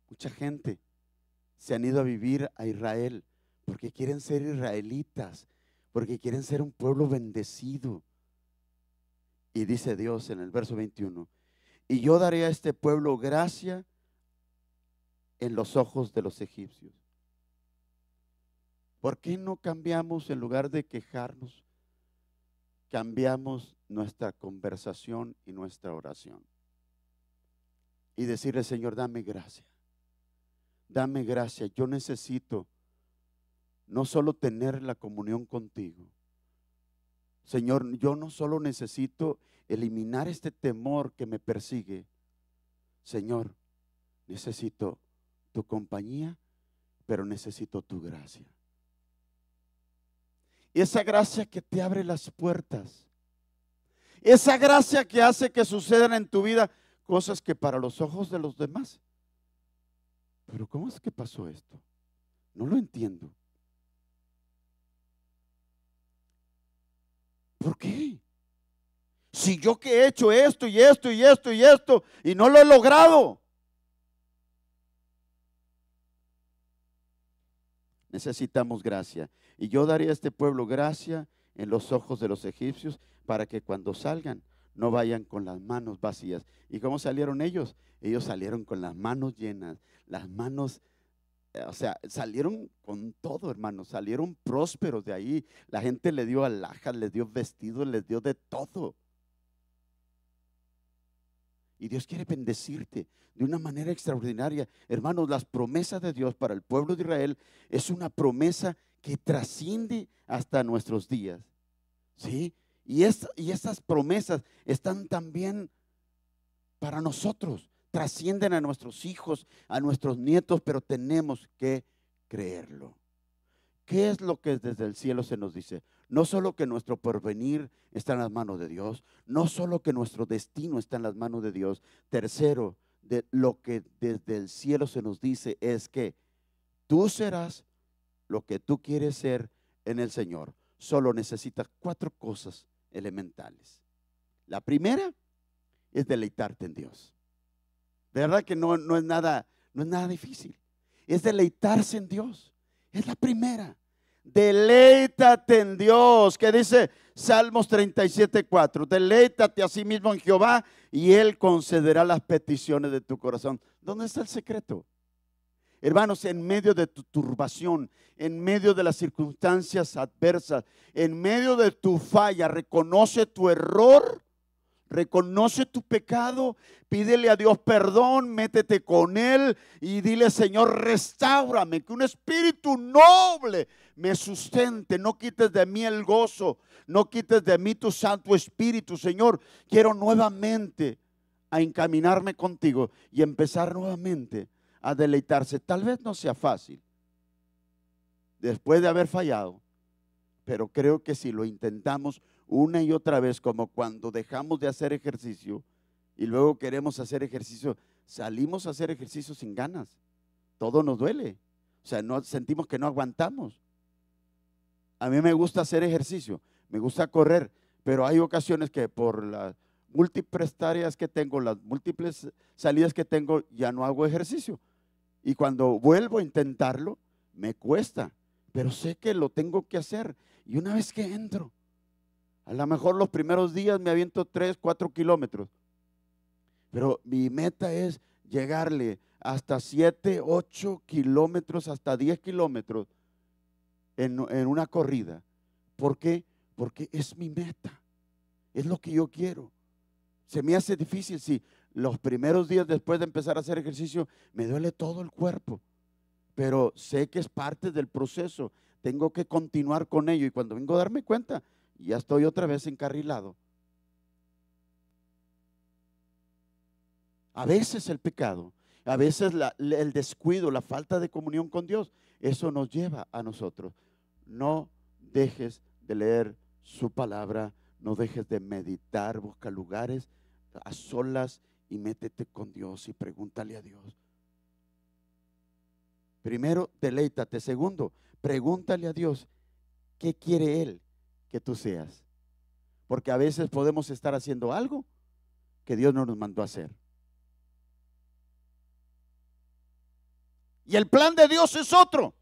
Mucha gente se han ido a vivir a Israel porque quieren ser israelitas, porque quieren ser un pueblo bendecido. Y dice Dios en el verso 21, y yo daré a este pueblo gracia en los ojos de los egipcios. ¿Por qué no cambiamos, en lugar de quejarnos, cambiamos nuestra conversación y nuestra oración? Y decirle, Señor, dame gracia. Dame gracia. Yo necesito no solo tener la comunión contigo. Señor, yo no solo necesito eliminar este temor que me persigue. Señor, necesito tu compañía, pero necesito tu gracia. Esa gracia que te abre las puertas. Esa gracia que hace que sucedan en tu vida cosas que para los ojos de los demás. Pero ¿cómo es que pasó esto? No lo entiendo. ¿Por qué? Si yo que he hecho esto y esto y esto y esto y no lo he logrado. Necesitamos gracia. Y yo daré a este pueblo gracia en los ojos de los egipcios para que cuando salgan no vayan con las manos vacías. ¿Y cómo salieron ellos? Ellos salieron con las manos llenas, las manos O sea, salieron con todo, hermano, salieron prósperos de ahí. La gente le dio alhajas, les dio vestidos, les dio de todo. Y Dios quiere bendecirte de una manera extraordinaria. Hermanos, las promesas de Dios para el pueblo de Israel es una promesa que trasciende hasta nuestros días. ¿Sí? Y estas promesas están también para nosotros. Trascienden a nuestros hijos, a nuestros nietos, pero tenemos que creerlo. ¿Qué es lo que desde el cielo se nos dice? No solo que nuestro porvenir está en las manos de Dios, no solo que nuestro destino está en las manos de Dios. Tercero, de lo que desde el cielo se nos dice es que tú serás lo que tú quieres ser en el Señor. Solo necesitas 4 cosas elementales. La primera es deleitarte en Dios. De verdad que no es nada difícil. Es deleitarse en Dios. Es la primera. Deleítate en Dios. ¿Qué dice Salmos 37:4? Deleítate a sí mismo en Jehová y Él concederá las peticiones de tu corazón. ¿Dónde está el secreto? Hermanos, en medio de tu turbación, en medio de las circunstancias adversas, en medio de tu falla, reconoce tu error. Reconoce tu pecado, pídele a Dios perdón, métete con Él y dile: Señor, restáurame, que un espíritu noble me sustente. No quites de mí el gozo, no quites de mí tu Santo Espíritu. Señor, quiero nuevamente a encaminarme contigo y empezar nuevamente a deleitarse. Tal vez no sea fácil después de haber fallado, pero creo que si lo intentamos una y otra vez, como cuando dejamos de hacer ejercicio y luego queremos hacer ejercicio, salimos a hacer ejercicio sin ganas. Todo nos duele. O sea, sentimos que no aguantamos. A mí me gusta hacer ejercicio, me gusta correr, pero hay ocasiones que por las múltiples tareas que tengo, las múltiples salidas que tengo, ya no hago ejercicio. Y cuando vuelvo a intentarlo, me cuesta, pero sé que lo tengo que hacer. Y una vez que entro, a lo mejor los primeros días me aviento 3, 4 kilómetros, pero mi meta es llegarle hasta 7, 8 kilómetros, hasta 10 kilómetros en una corrida. ¿Por qué? Porque es mi meta, es lo que yo quiero. Se me hace difícil si los primeros días después de empezar a hacer ejercicio me duele todo el cuerpo, pero sé que es parte del proceso. Tengo que continuar con ello y cuando vengo a darme cuenta, ya estoy otra vez encarrilado. A veces el pecado, a veces el descuido, la falta de comunión con Dios, eso nos lleva a nosotros. No dejes de leer su palabra, no dejes de meditar, busca lugares a solas y métete con Dios y pregúntale a Dios. Primero, deleítate. Segundo, pregúntale a Dios qué quiere Él que tú seas. Porque a veces podemos estar haciendo algo que Dios no nos mandó a hacer. Y el plan de Dios es otro.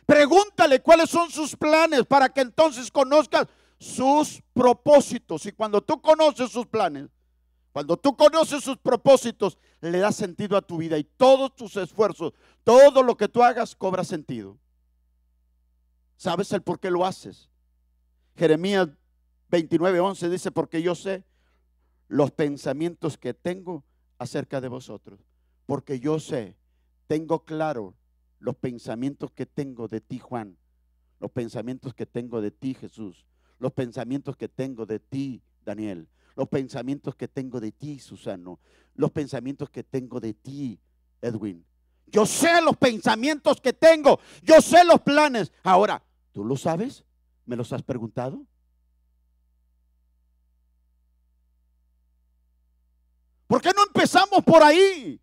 Pregúntale cuáles son sus planes para que entonces conozcas sus propósitos. Y cuando tú conoces sus planes, cuando tú conoces sus propósitos, le das sentido a tu vida y todos tus esfuerzos, todo lo que tú hagas cobra sentido. ¿Sabes el por qué lo haces? Jeremías 29:11 dice: porque yo sé los pensamientos que tengo acerca de vosotros. Porque yo sé, tengo claro los pensamientos que tengo de ti, Juan, los pensamientos que tengo de ti, Jesús, los pensamientos que tengo de ti, Daniel, los pensamientos que tengo de ti, Susano, los pensamientos que tengo de ti, Edwin. Yo sé los pensamientos que tengo, yo sé los planes. Ahora, ¿tú lo sabes? ¿Me los has preguntado? ¿Por qué no empezamos por ahí?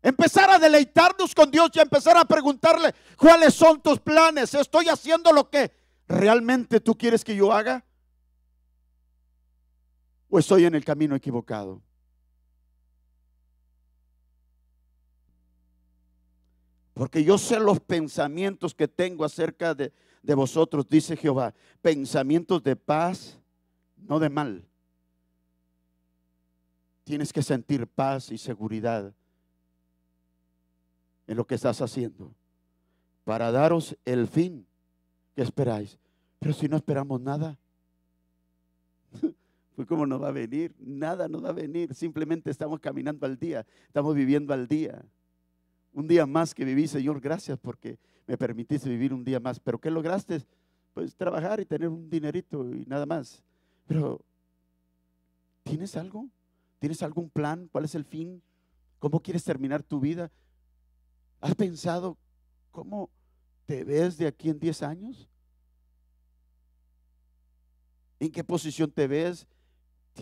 Empezar a deleitarnos con Dios y empezar a preguntarle: ¿cuáles son tus planes? ¿Estoy haciendo lo que realmente tú quieres que yo haga? ¿O estoy en el camino equivocado? Porque yo sé los pensamientos que tengo acerca de vosotros, dice Jehová, pensamientos de paz, no de mal. Tienes que sentir paz y seguridad en lo que estás haciendo para daros el fin que esperáis. Pero si no esperamos nada, pues ¿cómo nos va a venir? Nada nos va a venir. Simplemente estamos caminando al día, estamos viviendo al día. Un día más que viví, Señor, gracias porque me permitiste vivir un día más. ¿Pero qué lograste? Pues trabajar y tener un dinerito y nada más. Pero ¿tienes algo? ¿Tienes algún plan? ¿Cuál es el fin? ¿Cómo quieres terminar tu vida? ¿Has pensado cómo te ves de aquí en 10 años? ¿En qué posición te ves?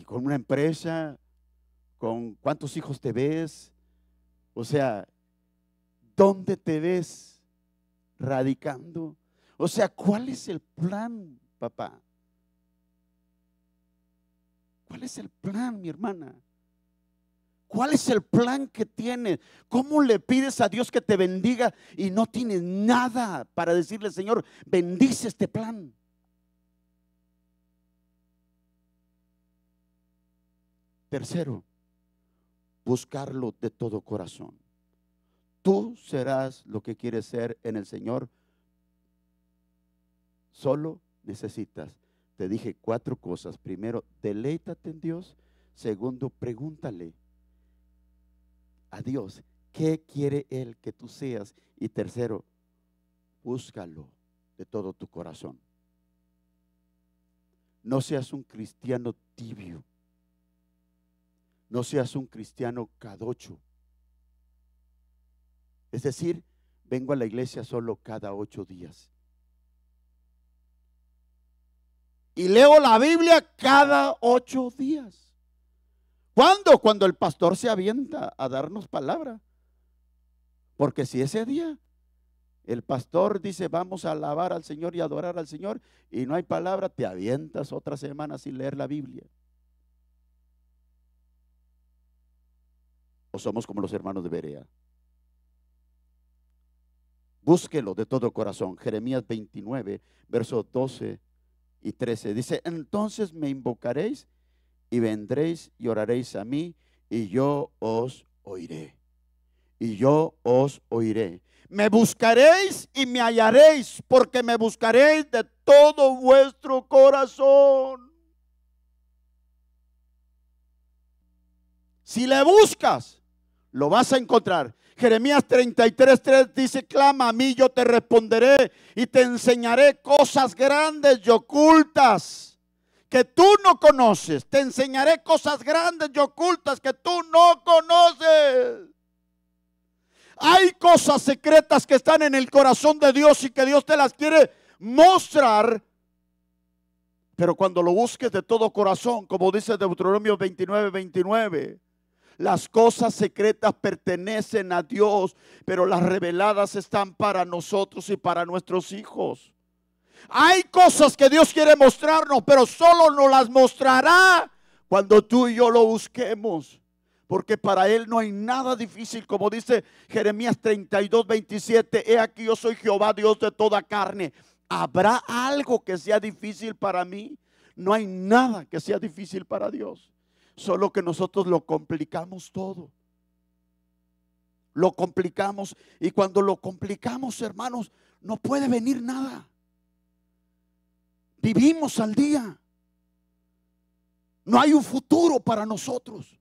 ¿Con una empresa? ¿Con cuántos hijos te ves? O sea, ¿dónde te ves radicando? O sea, ¿cuál es el plan, papá? ¿Cuál es el plan, mi hermana? ¿Cuál es el plan que tienes? ¿Cómo le pides a Dios que te bendiga y no tienes nada para decirle, Señor, bendice este plan? Tercero, buscarlo de todo corazón. Tú serás lo que quieres ser en el Señor. Solo necesitas, te dije 4 cosas. Primero, deleítate en Dios. Segundo, pregúntale a Dios qué quiere Él que tú seas. Y tercero, búscalo de todo tu corazón. No seas un cristiano tibio. No seas un cristiano cadocho. Es decir, vengo a la iglesia solo cada 8 días. Y leo la Biblia cada 8 días. ¿Cuándo? Cuando el pastor se avienta a darnos palabra. Porque si ese día el pastor dice vamos a alabar al Señor y adorar al Señor y no hay palabra, te avientas otra semana sin leer la Biblia. O somos como los hermanos de Berea. Búsquelo de todo corazón. Jeremías 29, versos 12 y 13. Dice, entonces me invocaréis y vendréis y oraréis a mí y yo os oiré. Y yo os oiré. Me buscaréis y me hallaréis, porque me buscaréis de todo vuestro corazón. Si le buscas, lo vas a encontrar. Jeremías 33:3 dice, clama a mí, yo te responderé y te enseñaré cosas grandes y ocultas que tú no conoces. Te enseñaré cosas grandes y ocultas que tú no conoces. Hay cosas secretas que están en el corazón de Dios y que Dios te las quiere mostrar. Pero cuando lo busques de todo corazón, como dice Deuteronomio 29:29, las cosas secretas pertenecen a Dios, pero las reveladas están para nosotros y para nuestros hijos. Hay cosas que Dios quiere mostrarnos, pero solo nos las mostrará cuando tú y yo lo busquemos. Porque para Él no hay nada difícil, como dice Jeremías 32:27. He aquí yo soy Jehová, Dios de toda carne. ¿Habrá algo que sea difícil para mí? No hay nada que sea difícil para Dios. Solo que nosotros lo complicamos todo. Lo complicamos, y cuando lo complicamos, hermanos, no puede venir nada. Vivimos al día. No hay un futuro para nosotros.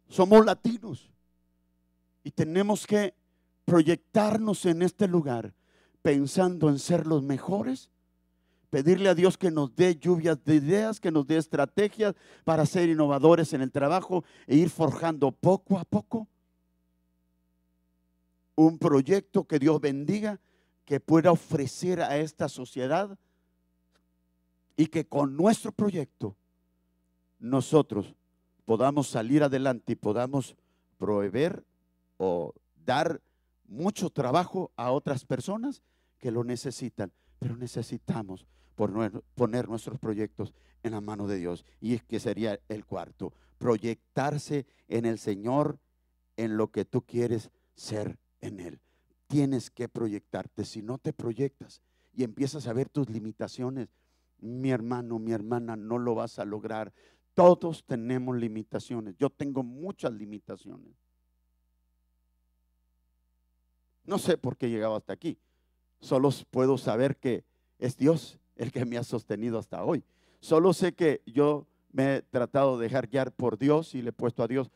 Somos latinos y tenemos que proyectarnos en este lugar pensando en ser los mejores. Pedirle a Dios que nos dé lluvias de ideas, que nos dé estrategias para ser innovadores en el trabajo e ir forjando poco a poco un proyecto que Dios bendiga, que pueda ofrecer a esta sociedad y que con nuestro proyecto nosotros podamos salir adelante y podamos proveer o dar mucho trabajo a otras personas que lo necesitan. Pero necesitamos poner nuestros proyectos en la mano de Dios. Y es que sería el cuarto, proyectarse en el Señor, en lo que tú quieres ser en Él. Tienes que proyectarte. Si no te proyectas y empiezas a ver tus limitaciones, mi hermano, mi hermana, no lo vas a lograr. Todos tenemos limitaciones. Yo tengo muchas limitaciones. No sé por qué he llegado hasta aquí. Solo puedo saber que es Dios el que me ha sostenido hasta hoy. Solo sé que yo me he tratado de dejar guiar por Dios y le he puesto a Dios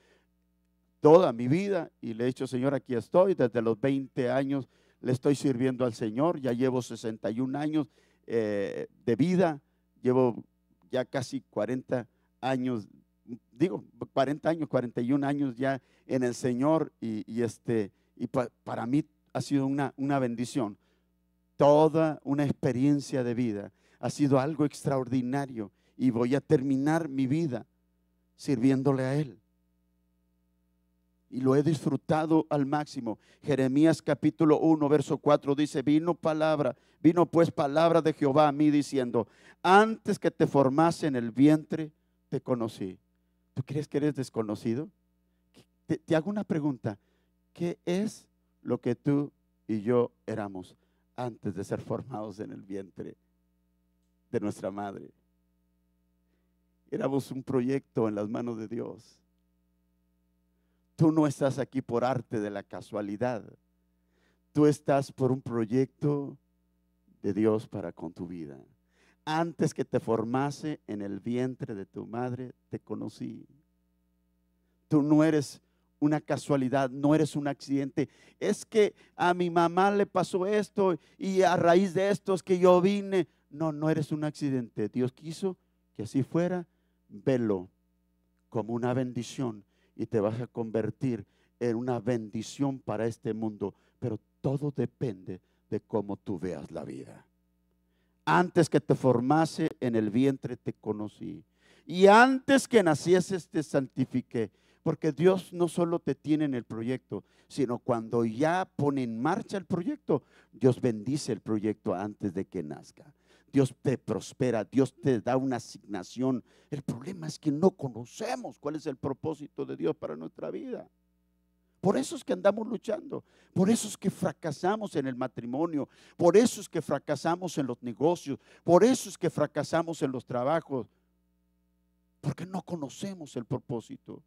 toda mi vida y le he dicho: Señor, aquí estoy. Desde los 20 años le estoy sirviendo al Señor. Ya llevo 61 años de vida. Llevo ya casi 40 años, digo 40 años, 41 años ya en el Señor, y para mí ha sido una bendición. Toda una experiencia de vida ha sido algo extraordinario, y voy a terminar mi vida sirviéndole a Él. Y lo he disfrutado al máximo. Jeremías capítulo 1, verso 4 dice: vino pues palabra de Jehová a mí diciendo: antes que te formase en el vientre, te conocí. ¿Tú crees que eres desconocido? Te hago una pregunta. ¿Qué es lo que tú y yo éramos antes de ser formados en el vientre de nuestra madre? Éramos un proyecto en las manos de Dios. Tú no estás aquí por arte de la casualidad. Tú estás por un proyecto de Dios para con tu vida. Antes que te formase en el vientre de tu madre, te conocí. Tú no eres una casualidad, no eres un accidente. Es que a mi mamá le pasó esto y a raíz de esto es que yo vine. No, no eres un accidente. Dios quiso que así fuera. Velo como una bendición y te vas a convertir en una bendición para este mundo. Pero todo depende de cómo tú veas la vida. Antes que te formase en el vientre te conocí, y antes que nacieses te santifiqué. Porque Dios no solo te tiene en el proyecto, sino cuando ya pone en marcha el proyecto, Dios bendice el proyecto antes de que nazca. Dios te prospera, Dios te da una asignación. El problema es que no conocemos cuál es el propósito de Dios para nuestra vida. Por eso es que andamos luchando, por eso es que fracasamos en el matrimonio, por eso es que fracasamos en los negocios, por eso es que fracasamos en los trabajos, porque no conocemos el propósito.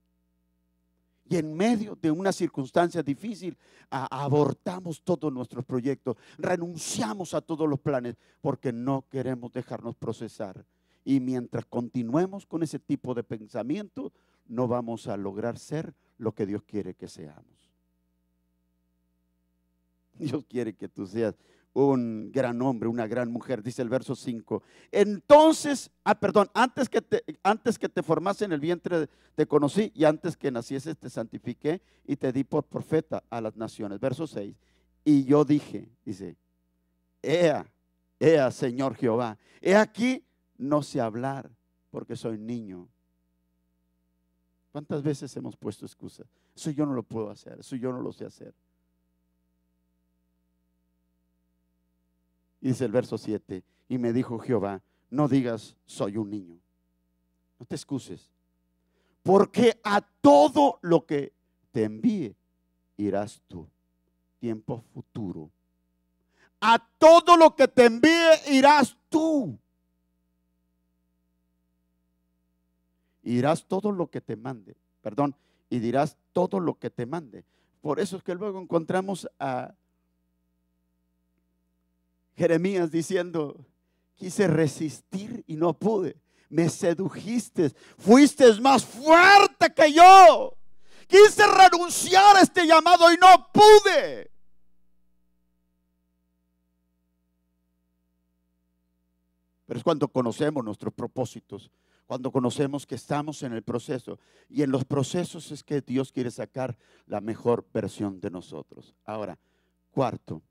Y en medio de una circunstancia difícil, abortamos todos nuestros proyectos, renunciamos a todos los planes, porque no queremos dejarnos procesar. Y mientras continuemos con ese tipo de pensamiento, no vamos a lograr ser lo que Dios quiere que seamos. Dios quiere que tú seas un gran hombre, una gran mujer. Dice el verso 5. Entonces, antes que te formase en el vientre te conocí, y antes que nacieses te santifiqué y te di por profeta a las naciones. Verso 6. Y yo dije, dice: Ea, Señor Jehová, he aquí, no sé hablar porque soy niño. ¿Cuántas veces hemos puesto excusas? Eso yo no lo puedo hacer, eso yo no lo sé hacer. Y dice el verso 7, y me dijo Jehová: no digas soy un niño. No te excuses, porque a todo lo que te envíe irás tú. Tiempo futuro. A todo lo que te envíe irás tú. Y dirás todo lo que te mande. Y dirás todo lo que te mande. Por eso es que luego encontramos a Jeremías diciendo: quise resistir y no pude. Me sedujiste, fuiste más fuerte que yo. Quise renunciar a este llamado y no pude. Pero es cuando conocemos nuestros propósitos, cuando conocemos que estamos en el proceso, y en los procesos es que Dios quiere sacar la mejor versión de nosotros. Ahora, cuarto,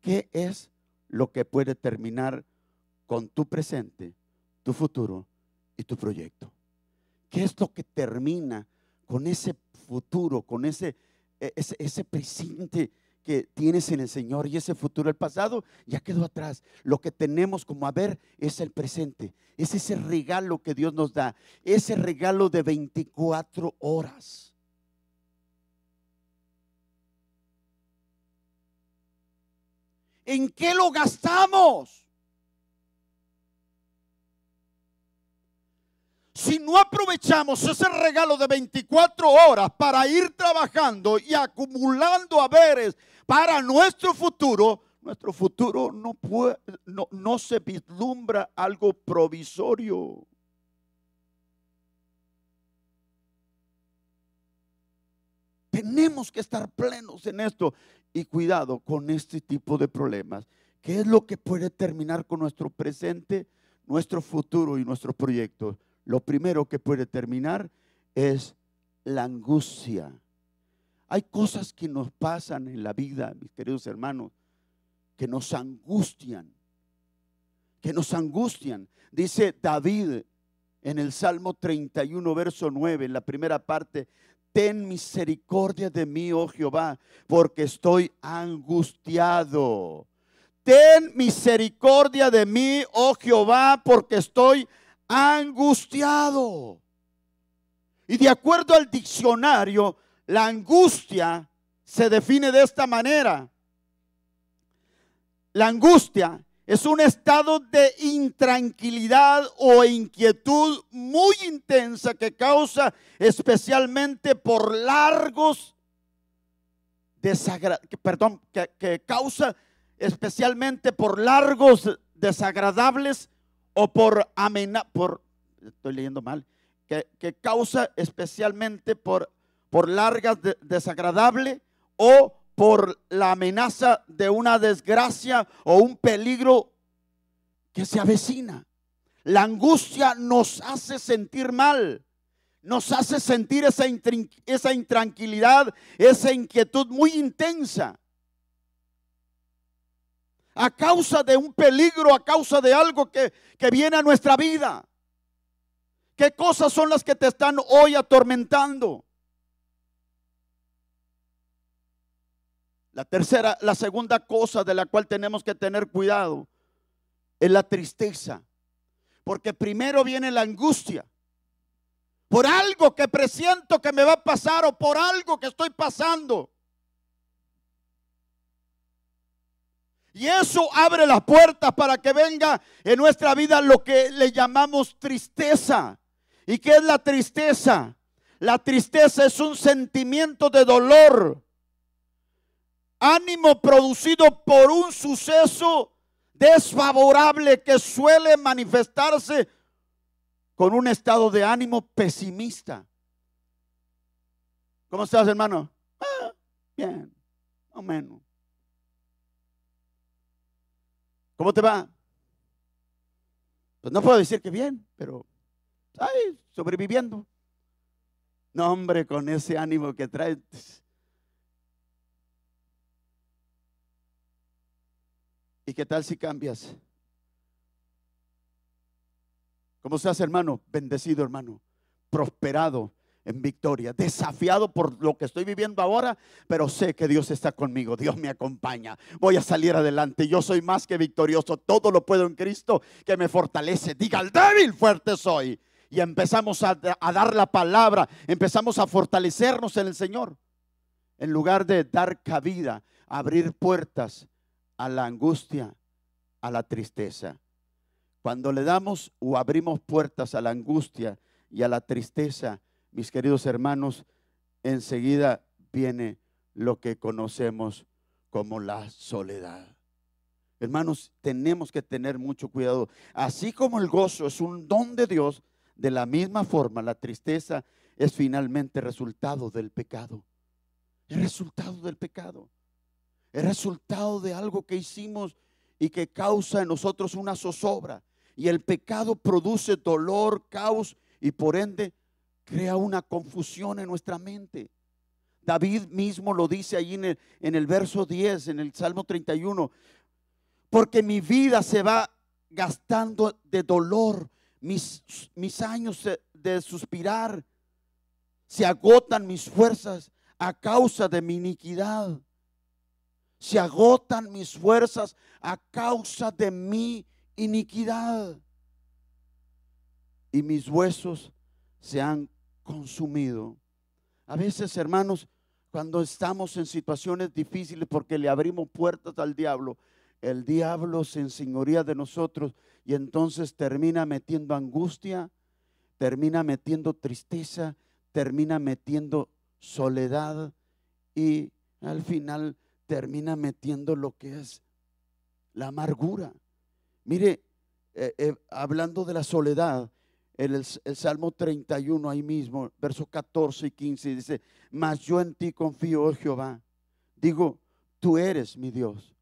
¿qué es lo que puede terminar con tu presente, tu futuro y tu proyecto? ¿Qué es lo que termina con ese futuro, con ese presente que tienes en el Señor y ese futuro? El pasado ya quedó atrás. Lo que tenemos como haber es el presente. Es ese regalo que Dios nos da, ese regalo de 24 horas. ¿En qué lo gastamos? Si no aprovechamos ese regalo de 24 horas para ir trabajando y acumulando haberes para nuestro futuro no se vislumbra algo provisorio. Tenemos que estar plenos en esto y cuidado con este tipo de problemas. ¿Qué es lo que puede terminar con nuestro presente, nuestro futuro y nuestros proyectos? Lo primero que puede terminar es la angustia. Hay cosas que nos pasan en la vida, mis queridos hermanos, que nos angustian. Dice David en el Salmo 31, verso 9, en la primera parte: ten misericordia de mí, oh Jehová, porque estoy angustiado. Ten misericordia de mí, oh Jehová, porque estoy angustiado. Y de acuerdo al diccionario, la angustia se define de esta manera. La angustia es un estado de intranquilidad o inquietud muy intensa que causa especialmente por largos desagradables o que causa especialmente por largas desagradables o por la amenaza de una desgracia o un peligro que se avecina. La angustia nos hace sentir mal, nos hace sentir esa intranquilidad, esa inquietud muy intensa. A causa de un peligro, a causa de algo que viene a nuestra vida. ¿Qué cosas son las que te están hoy atormentando? La segunda cosa de la cual tenemos que tener cuidado es la tristeza. Porque primero viene la angustia por algo que presiento que me va a pasar o por algo que estoy pasando. Y eso abre las puertas para que venga en nuestra vida lo que le llamamos tristeza. ¿Y qué es la tristeza? La tristeza es un sentimiento de dolor, ánimo producido por un suceso desfavorable que suele manifestarse con un estado de ánimo pesimista. ¿Cómo estás, hermano? Bien, más o menos. ¿Cómo te va? Pues no puedo decir que bien, pero sobreviviendo. No, hombre, con ese ánimo que traes. ¿Y qué tal si cambias? ¿Cómo estás, hermano? Bendecido, hermano. Prosperado en victoria. Desafiado por lo que estoy viviendo ahora, pero sé que Dios está conmigo. Dios me acompaña. Voy a salir adelante. Yo soy más que victorioso. Todo lo puedo en Cristo que me fortalece. Diga al débil, fuerte soy. Y empezamos a dar la palabra. Empezamos a fortalecernos en el Señor. En lugar de dar cabida, abrir puertas a la angustia, a la tristeza. Cuando le damos o abrimos puertas a la angustia y a la tristeza, mis queridos hermanos, enseguida viene lo que conocemos como la soledad. Hermanos, tenemos que tener mucho cuidado. Así como el gozo es un don de Dios, de la misma forma la tristeza es finalmente resultado del pecado. Es resultado del pecado. Es resultado de algo que hicimos y que causa en nosotros una zozobra. Y el pecado produce dolor, caos y por ende crea una confusión en nuestra mente. David mismo lo dice ahí en el verso 10, en el Salmo 31. Porque mi vida se va gastando de dolor, mis años de suspirar, se agotan mis fuerzas a causa de mi iniquidad. Se agotan mis fuerzas a causa de mi iniquidad. Y mis huesos se han consumido. A veces, hermanos, cuando estamos en situaciones difíciles porque le abrimos puertas al diablo, el diablo se enseñorea de nosotros y entonces termina metiendo angustia, termina metiendo tristeza, termina metiendo soledad y al final termina metiendo lo que es la amargura. Mire, hablando de la soledad, el Salmo 31 ahí mismo, versos 14 y 15 dice: mas yo en ti confío, oh Jehová. Digo, tú eres mi Dios.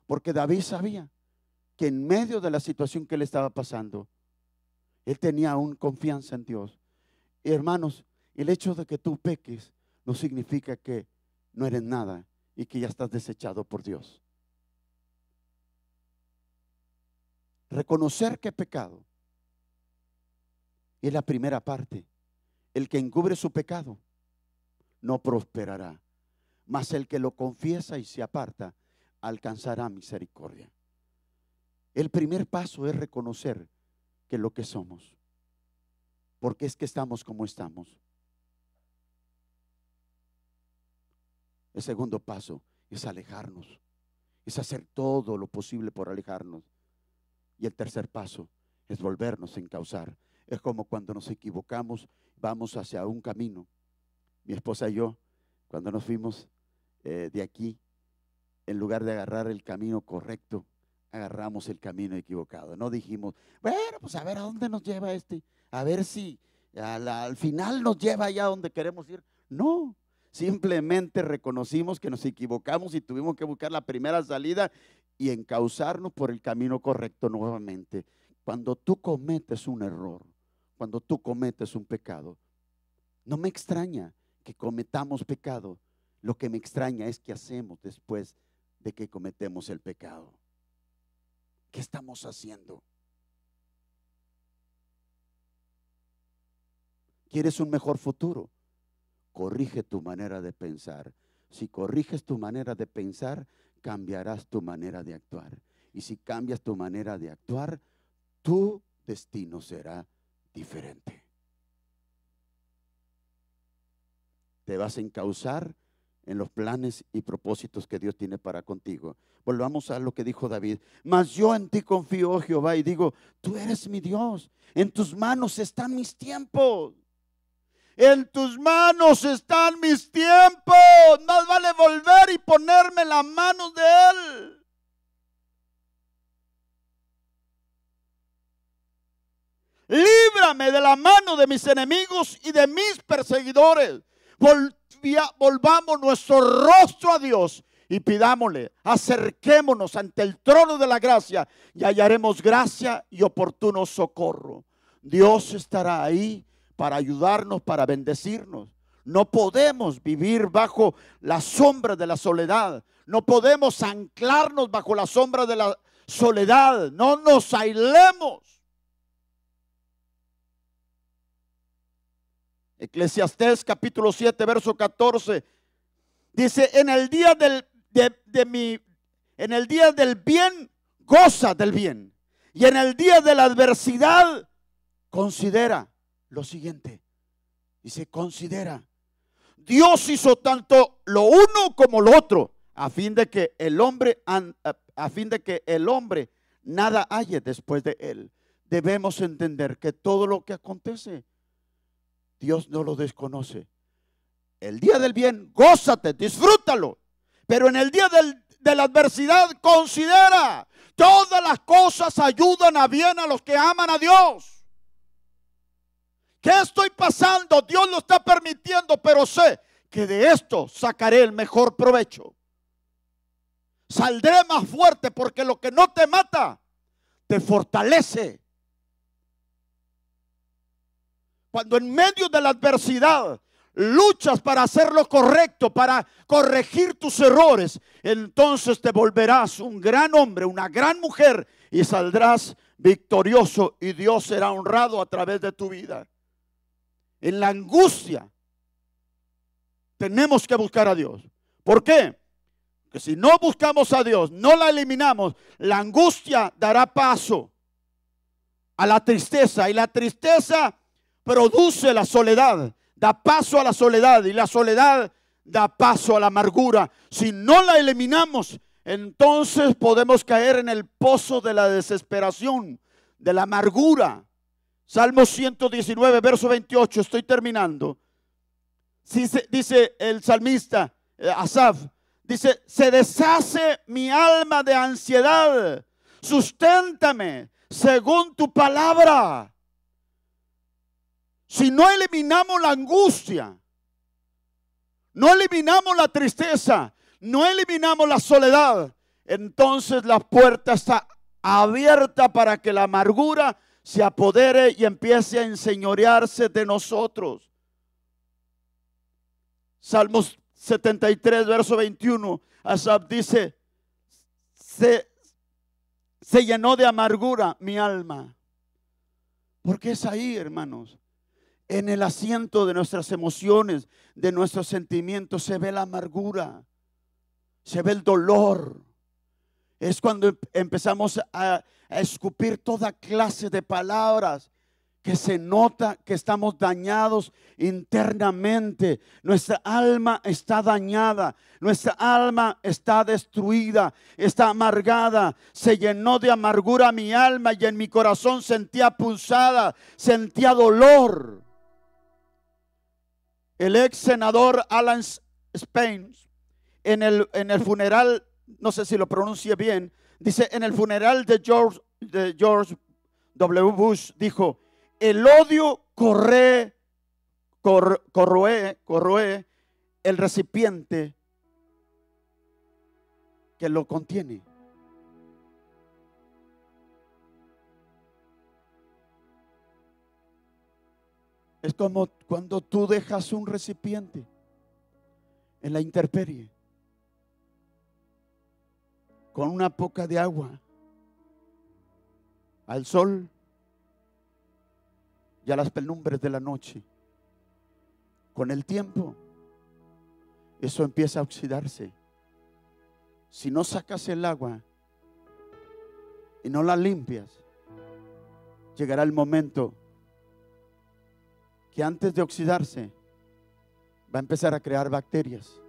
Porque David sabía que en medio de la situación que le estaba pasando, él tenía aún confianza en Dios. Y hermanos, el hecho de que tú peques no significa que no eres nada y que ya estás desechado por Dios. Reconocer que he pecado es la primera parte. El que encubre su pecado no prosperará, mas el que lo confiesa y se aparta alcanzará misericordia. El primer paso es reconocer que lo que somos, porque es que estamos como estamos. El segundo paso es alejarnos, es hacer todo lo posible por alejarnos. Y el tercer paso es volvernos a encauzar. Es como cuando nos equivocamos, vamos hacia un camino. Mi esposa y yo, cuando nos fuimos de aquí, en lugar de agarrar el camino correcto, agarramos el camino equivocado. No dijimos, bueno, pues a ver a dónde nos lleva a ver si al final nos lleva allá donde queremos ir. No, simplemente reconocimos que nos equivocamos y tuvimos que buscar la primera salida y encauzarnos por el camino correcto nuevamente. Cuando tú cometes un error, cuando tú cometes un pecado, no me extraña que cometamos pecado. Lo que me extraña es qué hacemos después de que cometemos el pecado. ¿Qué estamos haciendo? ¿Quieres un mejor futuro? Corrige tu manera de pensar. Si corriges tu manera de pensar, cambiarás tu manera de actuar. Y si cambias tu manera de actuar, tu destino será diferente. Te vas a encauzar en los planes y propósitos que Dios tiene para contigo. Volvamos a lo que dijo David. Mas yo en ti confío, oh Jehová, y digo, tú eres mi Dios. En tus manos están mis tiempos. En tus manos están mis tiempos. Más vale volver y ponerme en las manos de Él. Líbrame de la mano de mis enemigos y de mis perseguidores. Volvamos nuestro rostro a Dios y pidámosle, acerquémonos ante el trono de la gracia y hallaremos gracia y oportuno socorro. Dios estará ahí para ayudarnos, para bendecirnos. No podemos vivir bajo la sombra de la soledad. No podemos anclarnos bajo la sombra de la soledad. No nos aislemos. Eclesiastés capítulo 7 verso 14 dice: en el día en el día del bien goza del bien, y en el día de la adversidad considera lo siguiente. Dice, considera. Dios hizo tanto lo uno como lo otro, a fin de que el hombre nada halle después de él. Debemos entender que todo lo que acontece, Dios no lo desconoce. El día del bien, gózate, disfrútalo. Pero en el día de la adversidad, considera. Todas las cosas ayudan a bien a los que aman a Dios. ¿Qué estoy pasando? Dios lo está permitiendo, pero sé que de esto sacaré el mejor provecho. Saldré más fuerte, porque lo que no te mata, te fortalece. Cuando en medio de la adversidad luchas para hacer lo correcto, para corregir tus errores, entonces te volverás un gran hombre, una gran mujer, y saldrás victorioso, y Dios será honrado a través de tu vida. En la angustia tenemos que buscar a Dios. ¿Por qué? Porque si no buscamos a Dios, no la eliminamos, la angustia dará paso a la tristeza, y la tristeza produce la soledad, da paso a la soledad, y la soledad da paso a la amargura. Si no la eliminamos, entonces podemos caer en el pozo de la desesperación, de la amargura. Salmo 119, verso 28, estoy terminando. Dice el salmista, Asaf, dice, se deshace mi alma de ansiedad, susténtame según tu palabra. Si no eliminamos la angustia, no eliminamos la tristeza, no eliminamos la soledad, entonces la puerta está abierta para que la amargura se apodere y empiece a enseñorearse de nosotros. Salmos 73, verso 21, Asaf dice, se llenó de amargura mi alma. Porque es ahí, hermanos, en el asiento de nuestras emociones, de nuestros sentimientos, se ve la amargura, se ve el dolor. Es cuando empezamos a escupir toda clase de palabras que se nota que estamos dañados internamente. Nuestra alma está dañada, nuestra alma está destruida, está amargada. Se llenó de amargura mi alma y en mi corazón sentía punzada, sentía dolor. El ex senador Alan Spence en el funeral, no sé si lo pronuncie bien, dice, en el funeral de George W. Bush, dijo, el odio corroe el recipiente que lo contiene. Es como cuando tú dejas un recipiente en la intemperie con una poca de agua al sol y a las penumbras de la noche. Con el tiempo eso empieza a oxidarse. Si no sacas el agua y no la limpias, llegará el momento que antes de oxidarse va a empezar a crear bacterias,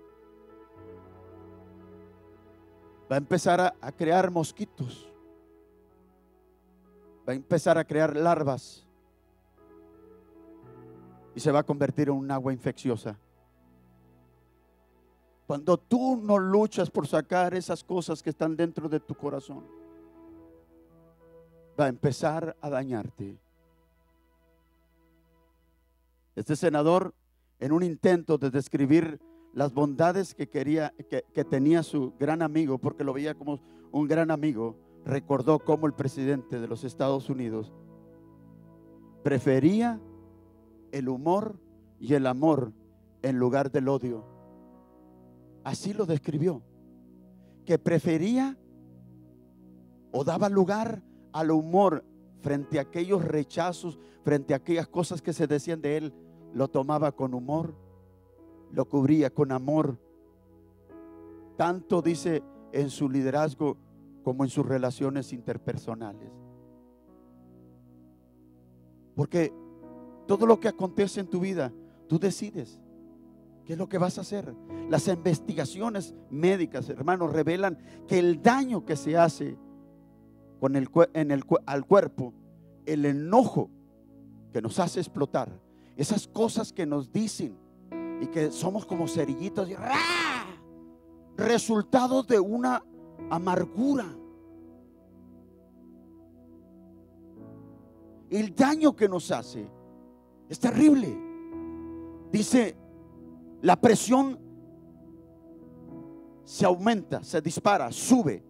va a empezar a crear mosquitos, va a empezar a crear larvas y se va a convertir en un agua infecciosa. Cuando tú no luchas por sacar esas cosas que están dentro de tu corazón, va a empezar a dañarte. Este senador, en un intento de describir las bondades que tenía su gran amigo, porque lo veía como un gran amigo, recordó cómo el presidente de los Estados Unidos prefería el humor y el amor en lugar del odio. Así lo describió, que prefería o daba lugar al humor frente a aquellos rechazos, frente a aquellas cosas que se decían de él. Lo tomaba con humor, lo cubría con amor. Tanto dice en su liderazgo como en sus relaciones interpersonales. Porque todo lo que acontece en tu vida, tú decides qué es lo que vas a hacer. Las investigaciones médicas, hermanos, revelan que el daño que se hace al cuerpo, el enojo que nos hace explotar, esas cosas que nos dicen y que somos como cerillitos y resultado de una amargura. El daño que nos hace es terrible. Dice, la presión se aumenta, se dispara, sube.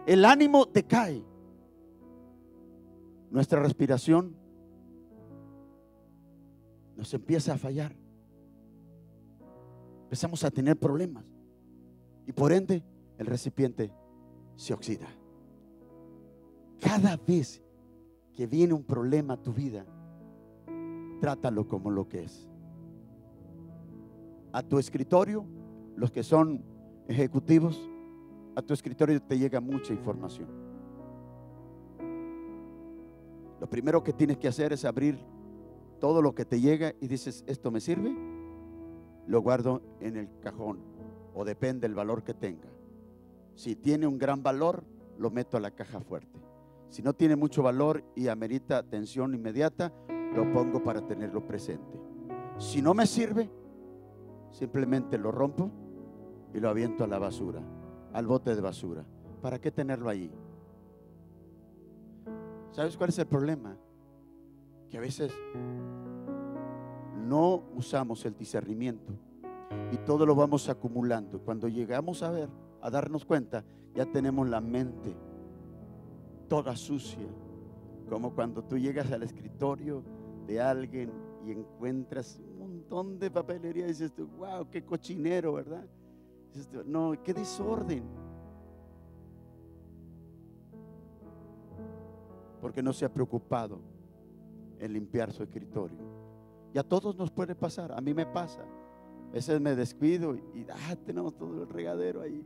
El ánimo decae. Nuestra respiración nos empieza a fallar. Empezamos a tener problemas. Y por ende, el recipiente se oxida. Cada vez que viene un problema a tu vida, trátalo como lo que es. A tu escritorio, los que son ejecutivos, a tu escritorio te llega mucha información. Lo primero que tienes que hacer es abrir todo lo que te llega y dices, ¿esto me sirve? Lo guardo en el cajón, o depende del valor que tenga. Si tiene un gran valor, lo meto a la caja fuerte. Si no tiene mucho valor y amerita atención inmediata, lo pongo para tenerlo presente. Si no me sirve, simplemente lo rompo y lo aviento a la basura, al bote de basura. ¿Para qué tenerlo allí? ¿Sabes cuál es el problema? Que a veces no usamos el discernimiento y todo lo vamos acumulando. Cuando llegamos a ver, a darnos cuenta, ya tenemos la mente toda sucia, como cuando tú llegas al escritorio de alguien y encuentras un montón de papelería y dices tú, wow, qué cochinero, ¿verdad? Dices tú, no, qué desorden, porque no se ha preocupado en limpiar su escritorio. Y a todos nos puede pasar, a mí me pasa. A veces me descuido y tenemos todo el regadero ahí.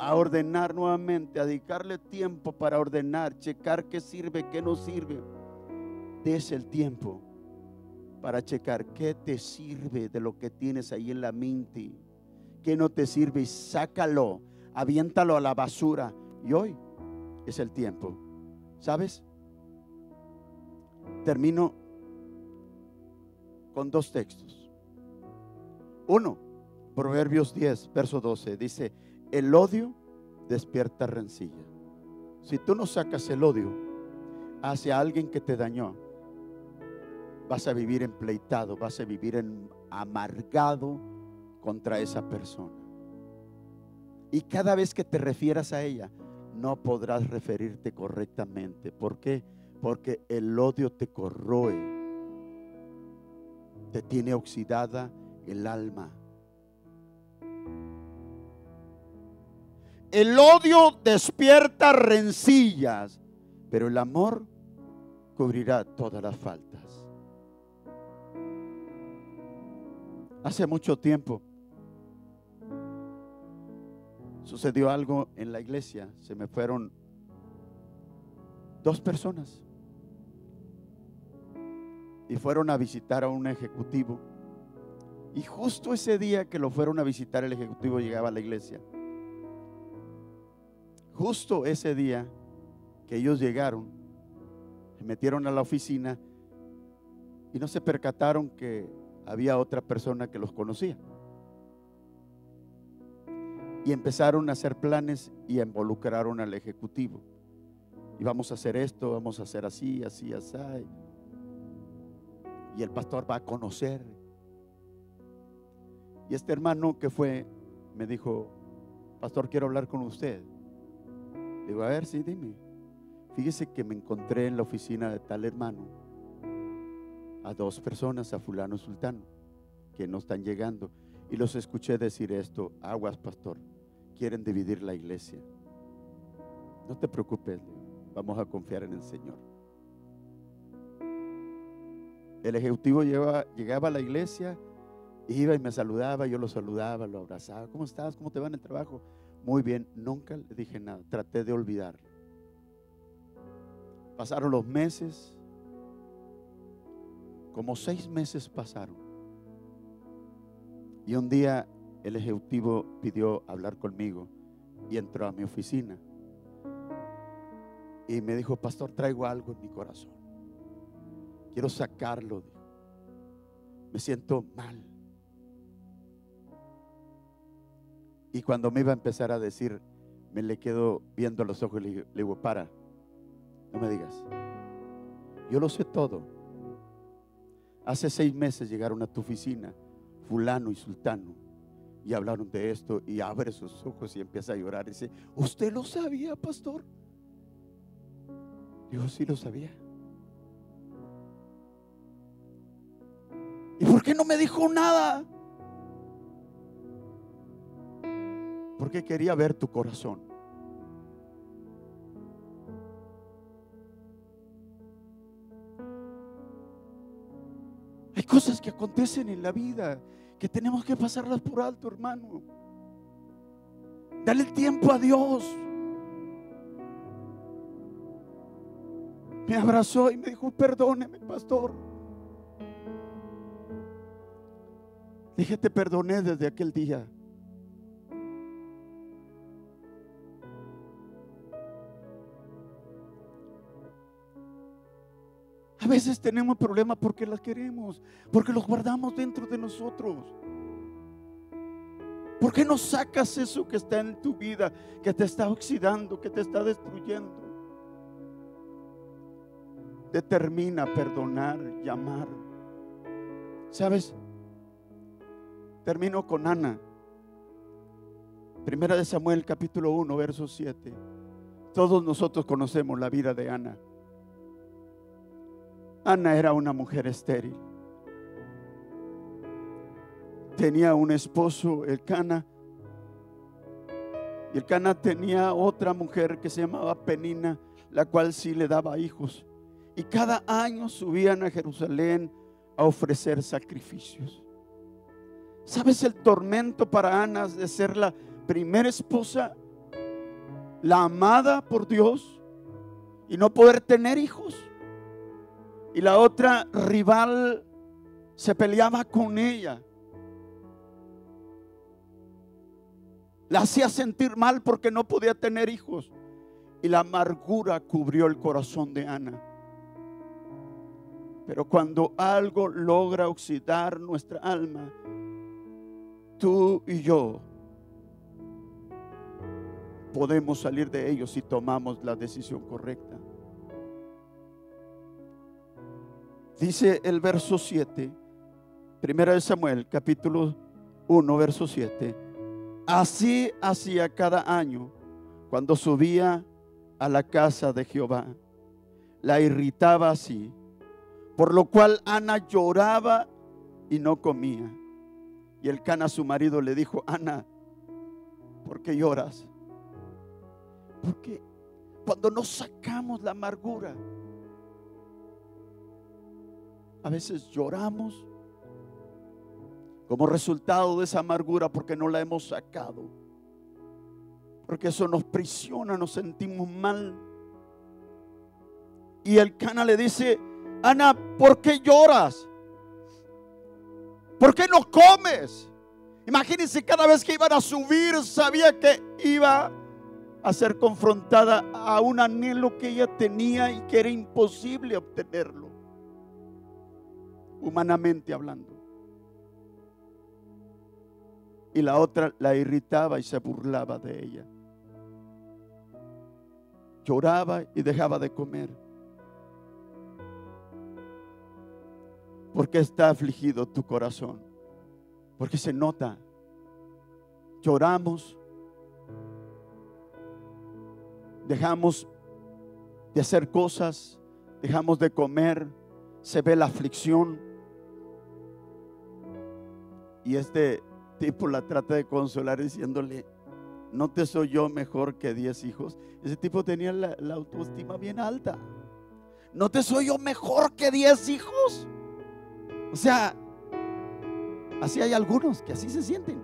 A ordenar nuevamente, a dedicarle tiempo para ordenar, checar qué sirve, qué no sirve. Des el tiempo para checar qué te sirve de lo que tienes ahí en la mente, qué no te sirve, y sácalo, aviéntalo a la basura. Y hoy es el tiempo. ¿Sabes? Termino con dos textos. Uno, Proverbios 10, verso 12, dice: el odio despierta rencilla. Si tú no sacas el odio hacia alguien que te dañó, vas a vivir empleitado, vas a vivir amargado contra esa persona. Y cada vez que te refieras a ella, no podrás referirte correctamente. ¿Por qué? Porque el odio te corroe, te tiene oxidada el alma. El odio despierta rencillas, pero el amor cubrirá todas las faltas. Hace mucho tiempo sucedió algo en la iglesia. Se me fueron 2 personas y fueron a visitar a un ejecutivo. Y justo ese día que lo fueron a visitar, el ejecutivo llegaba a la iglesia. Justo ese día que ellos llegaron, se metieron a la oficina y no se percataron que había otra persona que los conocía. Y empezaron a hacer planes y involucraron al ejecutivo. Y vamos a hacer esto, vamos a hacer así, así, así. Y el pastor va a conocer. Y este hermano que fue, me dijo: pastor, quiero hablar con usted. Le digo: a ver, sí, dime. Fíjese que me encontré en la oficina de tal hermano a 2 personas, a fulano y sultano, que no están llegando. Y los escuché decir esto: aguas, pastor, quieren dividir la iglesia. No te preocupes, vamos a confiar en el Señor. El ejecutivo llegaba a la iglesia, iba y me saludaba, yo lo saludaba, lo abrazaba. ¿Cómo estás? ¿Cómo te va en el trabajo? Muy bien. Nunca le dije nada, traté de olvidar. Pasaron los meses, como 6 meses pasaron. Y un día el ejecutivo pidió hablar conmigo y entró a mi oficina y me dijo: pastor, traigo algo en mi corazón, quiero sacarlo, me siento mal. Y cuando me iba a empezar a decir, me le quedo viendo a los ojos y le digo: para, no me digas, yo lo sé todo. Hace 6 meses llegaron a tu oficina fulano y sultano y hablaron de esto. Y abre sus ojos y empieza a llorar y dice: ¿usted lo sabía, pastor? Digo: sí, lo sabía. ¿Y por qué no me dijo nada? Porque quería ver tu corazón. Hay cosas que acontecen en la vida que tenemos que pasarlas por alto, hermano. Dale el tiempo a Dios. Me abrazó y me dijo: perdóneme, pastor. Dije: te perdoné desde aquel día. veces tenemos problemas porque las queremos, porque los guardamos dentro de nosotros. ¿Por qué no sacas eso que está en tu vida, que te está oxidando, que te está destruyendo? Determina perdonar, llamar. ¿Sabes? Termino con Ana. Primera de Samuel, capítulo 1, verso 7. Todos nosotros conocemos la vida de Ana. Ana era una mujer estéril. Tenía un esposo, Elcana, y Elcana tenía otra mujer que se llamaba Penina, la cual sí le daba hijos. Y cada año subían a Jerusalén a ofrecer sacrificios. ¿Sabes el tormento para Ana de ser la primera esposa, la amada por Dios, y no poder tener hijos? Y la otra rival se peleaba con ella, la hacía sentir mal porque no podía tener hijos, y la amargura cubrió el corazón de Ana. Pero cuando algo logra oxidar nuestra alma, tú y yo podemos salir de ello si tomamos la decisión correcta. Dice el verso 7, Primera de Samuel, capítulo 1, verso 7. Así hacía cada año cuando subía a la casa de Jehová. La irritaba así, por lo cual Ana lloraba y no comía. Y Elcana, su marido, le dijo: Ana, ¿por qué lloras? Porque cuando no sacamos la amargura, a veces lloramos como resultado de esa amargura porque no la hemos sacado, porque eso nos prisiona, nos sentimos mal. Y Elcana le dice: Ana, ¿por qué lloras? ¿Por qué no comes? Imagínense, cada vez que iban a subir, sabía que iba a ser confrontada a un anhelo que ella tenía y que era imposible obtenerlo, humanamente hablando. Y la otra la irritaba y se burlaba de ella. Lloraba y dejaba de comer. ¿Por qué está afligido tu corazón? Porque se nota. Lloramos, dejamos de hacer cosas, dejamos de comer, se ve la aflicción. Y este tipo la trata de consolar diciéndole: ¿no te soy yo mejor que 10 hijos? Ese tipo tenía la autoestima bien alta. ¿No te soy yo mejor que 10 hijos? O sea, así hay algunos que así se sienten.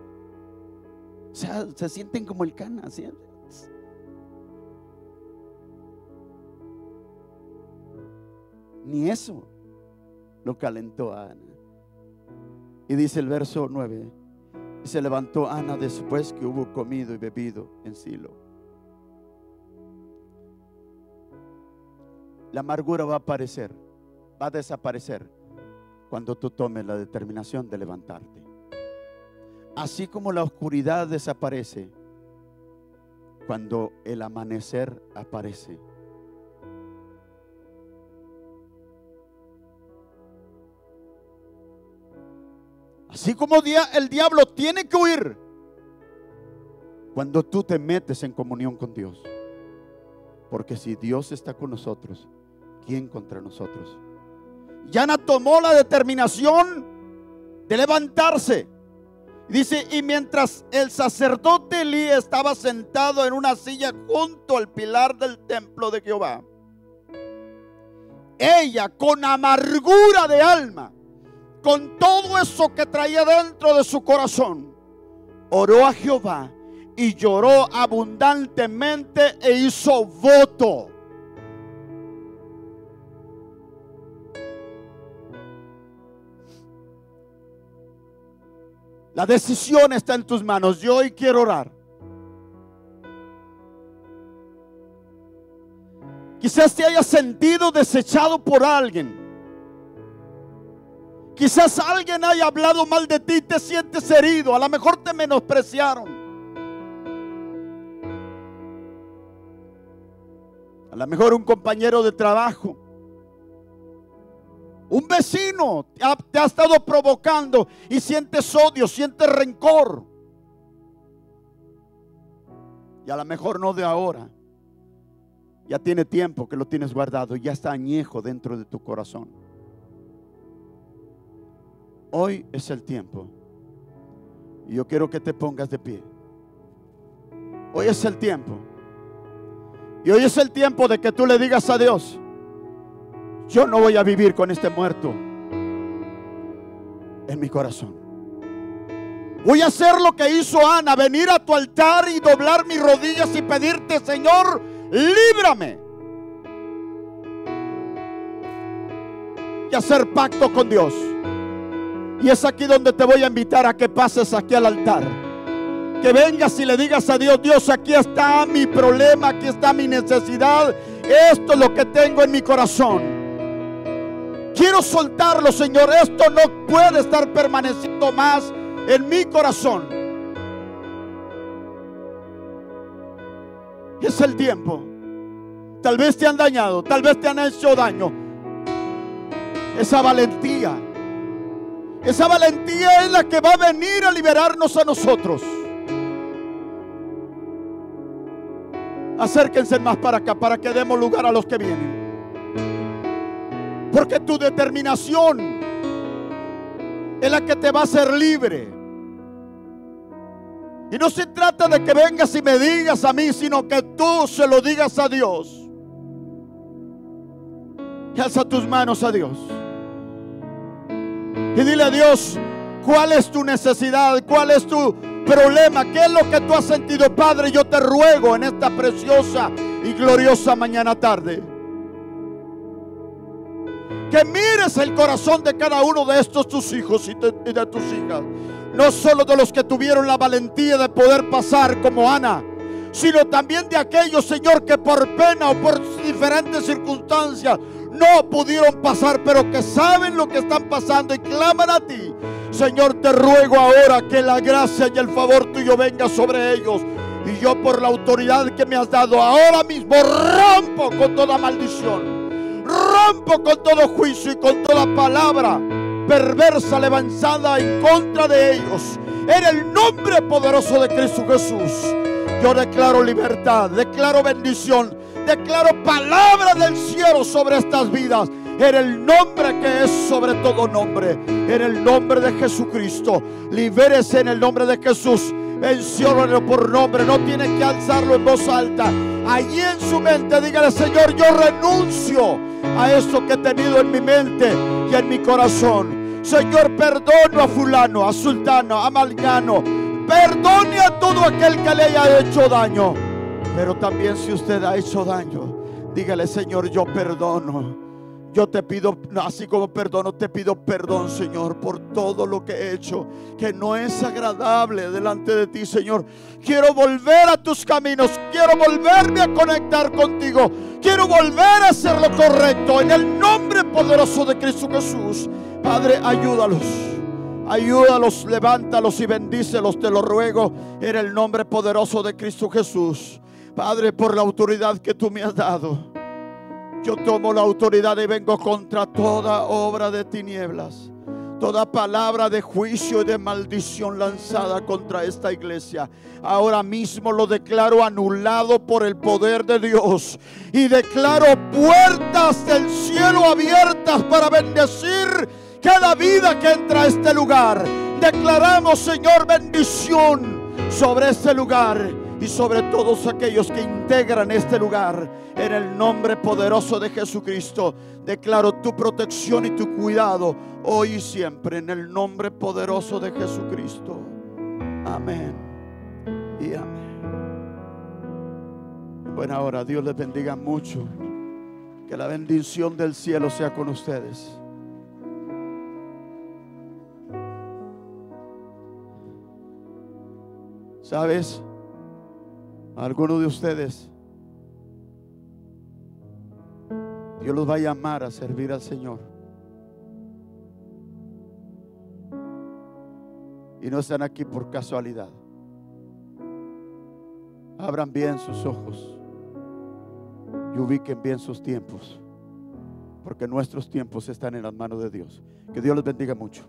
O sea, se sienten como Elcana, ¿sí? Ni eso lo calentó a Ana. Y dice el verso 9: y se levantó Ana después que hubo comido y bebido en Silo. La amargura va a aparecer, va a desaparecer cuando tú tomes la determinación de levantarte. Así como la oscuridad desaparece cuando el amanecer aparece. Así como el diablo tiene que huir cuando tú te metes en comunión con Dios. Porque si Dios está con nosotros, ¿quién contra nosotros? Y Ana tomó la determinación de levantarse. Dice: y mientras el sacerdote Elí estaba sentado en una silla junto al pilar del templo de Jehová, ella, con amargura de alma, con todo eso que traía dentro de su corazón, oró a Jehová y lloró abundantemente e hizo voto. La decisión está en tus manos. Yo hoy quiero orar. Quizás te hayas sentido desechado por alguien. Quizás alguien haya hablado mal de ti y te sientes herido. A lo mejor te menospreciaron. A lo mejor un compañero de trabajo, un vecino te ha estado provocando y sientes odio, sientes rencor. Y a lo mejor no de ahora. Ya tiene tiempo que lo tienes guardado, ya está añejo dentro de tu corazón. Hoy es el tiempo. Y yo quiero que te pongas de pie. Hoy es el tiempo. Y hoy es el tiempo de que tú le digas a Dios: yo no voy a vivir con este muerto en mi corazón. Voy a hacer lo que hizo Ana, venir a tu altar y doblar mis rodillas y pedirte: Señor, líbrame. Y hacer pacto con Dios. Y es aquí donde te voy a invitar a que pases aquí al altar. Que vengas y le digas a Dios: Dios, aquí está mi problema, aquí está mi necesidad. Esto es lo que tengo en mi corazón. Quiero soltarlo, Señor. Esto no puede estar permaneciendo más en mi corazón. Es el tiempo. Tal vez te han dañado, tal vez te han hecho daño. Esa valentía es la que va a venir a liberarnos a nosotros. Acérquense más para acá, para que demos lugar a los que vienen. Porque tu determinación es la que te va a hacer libre. Y no se trata de que vengas y me digas a mí, sino que tú se lo digas a Dios. Y alza tus manos a Dios. Y dile a Dios: ¿cuál es tu necesidad? ¿Cuál es tu problema? ¿Qué es lo que tú has sentido? Padre, yo te ruego en esta preciosa y gloriosa mañana tarde, que mires el corazón de cada uno de estos tus hijos y de tus hijas. No solo de los que tuvieron la valentía de poder pasar como Ana, sino también de aquellos, Señor, que por pena o por diferentes circunstancias no pudieron pasar, pero que saben lo que están pasando y claman a ti. Señor, te ruego ahora que la gracia y el favor tuyo venga sobre ellos. Y yo, por la autoridad que me has dado, ahora mismo rompo con toda maldición, rompo con todo juicio y con toda palabra perversa levantada en contra de ellos. En el nombre poderoso de Cristo Jesús, yo declaro libertad, declaro bendición, declaro palabra del cielo sobre estas vidas. En el nombre que es sobre todo nombre, en el nombre de Jesucristo. Libérese en el nombre de Jesús. Menciónalo por nombre, no tiene que alzarlo en voz alta. Allí en su mente dígale: Señor, yo renuncio a esto que he tenido en mi mente y en mi corazón. Señor, perdono a fulano, a sultano, a malgano. Perdone a todo aquel que le haya hecho daño. Pero también, si usted ha hecho daño, dígale: Señor, yo perdono. Yo te pido, así como perdono, te pido perdón, Señor, por todo lo que he hecho que no es agradable delante de ti, Señor. Quiero volver a tus caminos, quiero volverme a conectar contigo, quiero volver a hacer lo correcto en el nombre poderoso de Cristo Jesús. Padre, ayúdalos, levántalos y bendícelos, te lo ruego en el nombre poderoso de Cristo Jesús. Padre, por la autoridad que tú me has dado, yo tomo la autoridad y vengo contra toda obra de tinieblas, toda palabra de juicio y de maldición lanzada contra esta iglesia. Ahora mismo lo declaro anulado por el poder de Dios y declaro puertas del cielo abiertas para bendecir cada vida que entra a este lugar. Declaramos, Señor, bendición sobre este lugar y sobre todos aquellos que integran este lugar. En el nombre poderoso de Jesucristo, declaro tu protección y tu cuidado hoy y siempre, en el nombre poderoso de Jesucristo. Amén y amén. Buena hora. Dios les bendiga mucho. Que la bendición del cielo sea con ustedes. ¿Sabes? Algunos de ustedes, Dios los va a llamar a servir al Señor. y no están aquí por casualidad. Abran bien sus ojos y ubiquen bien sus tiempos, porque nuestros tiempos están en las manos de Dios. Que Dios los bendiga mucho.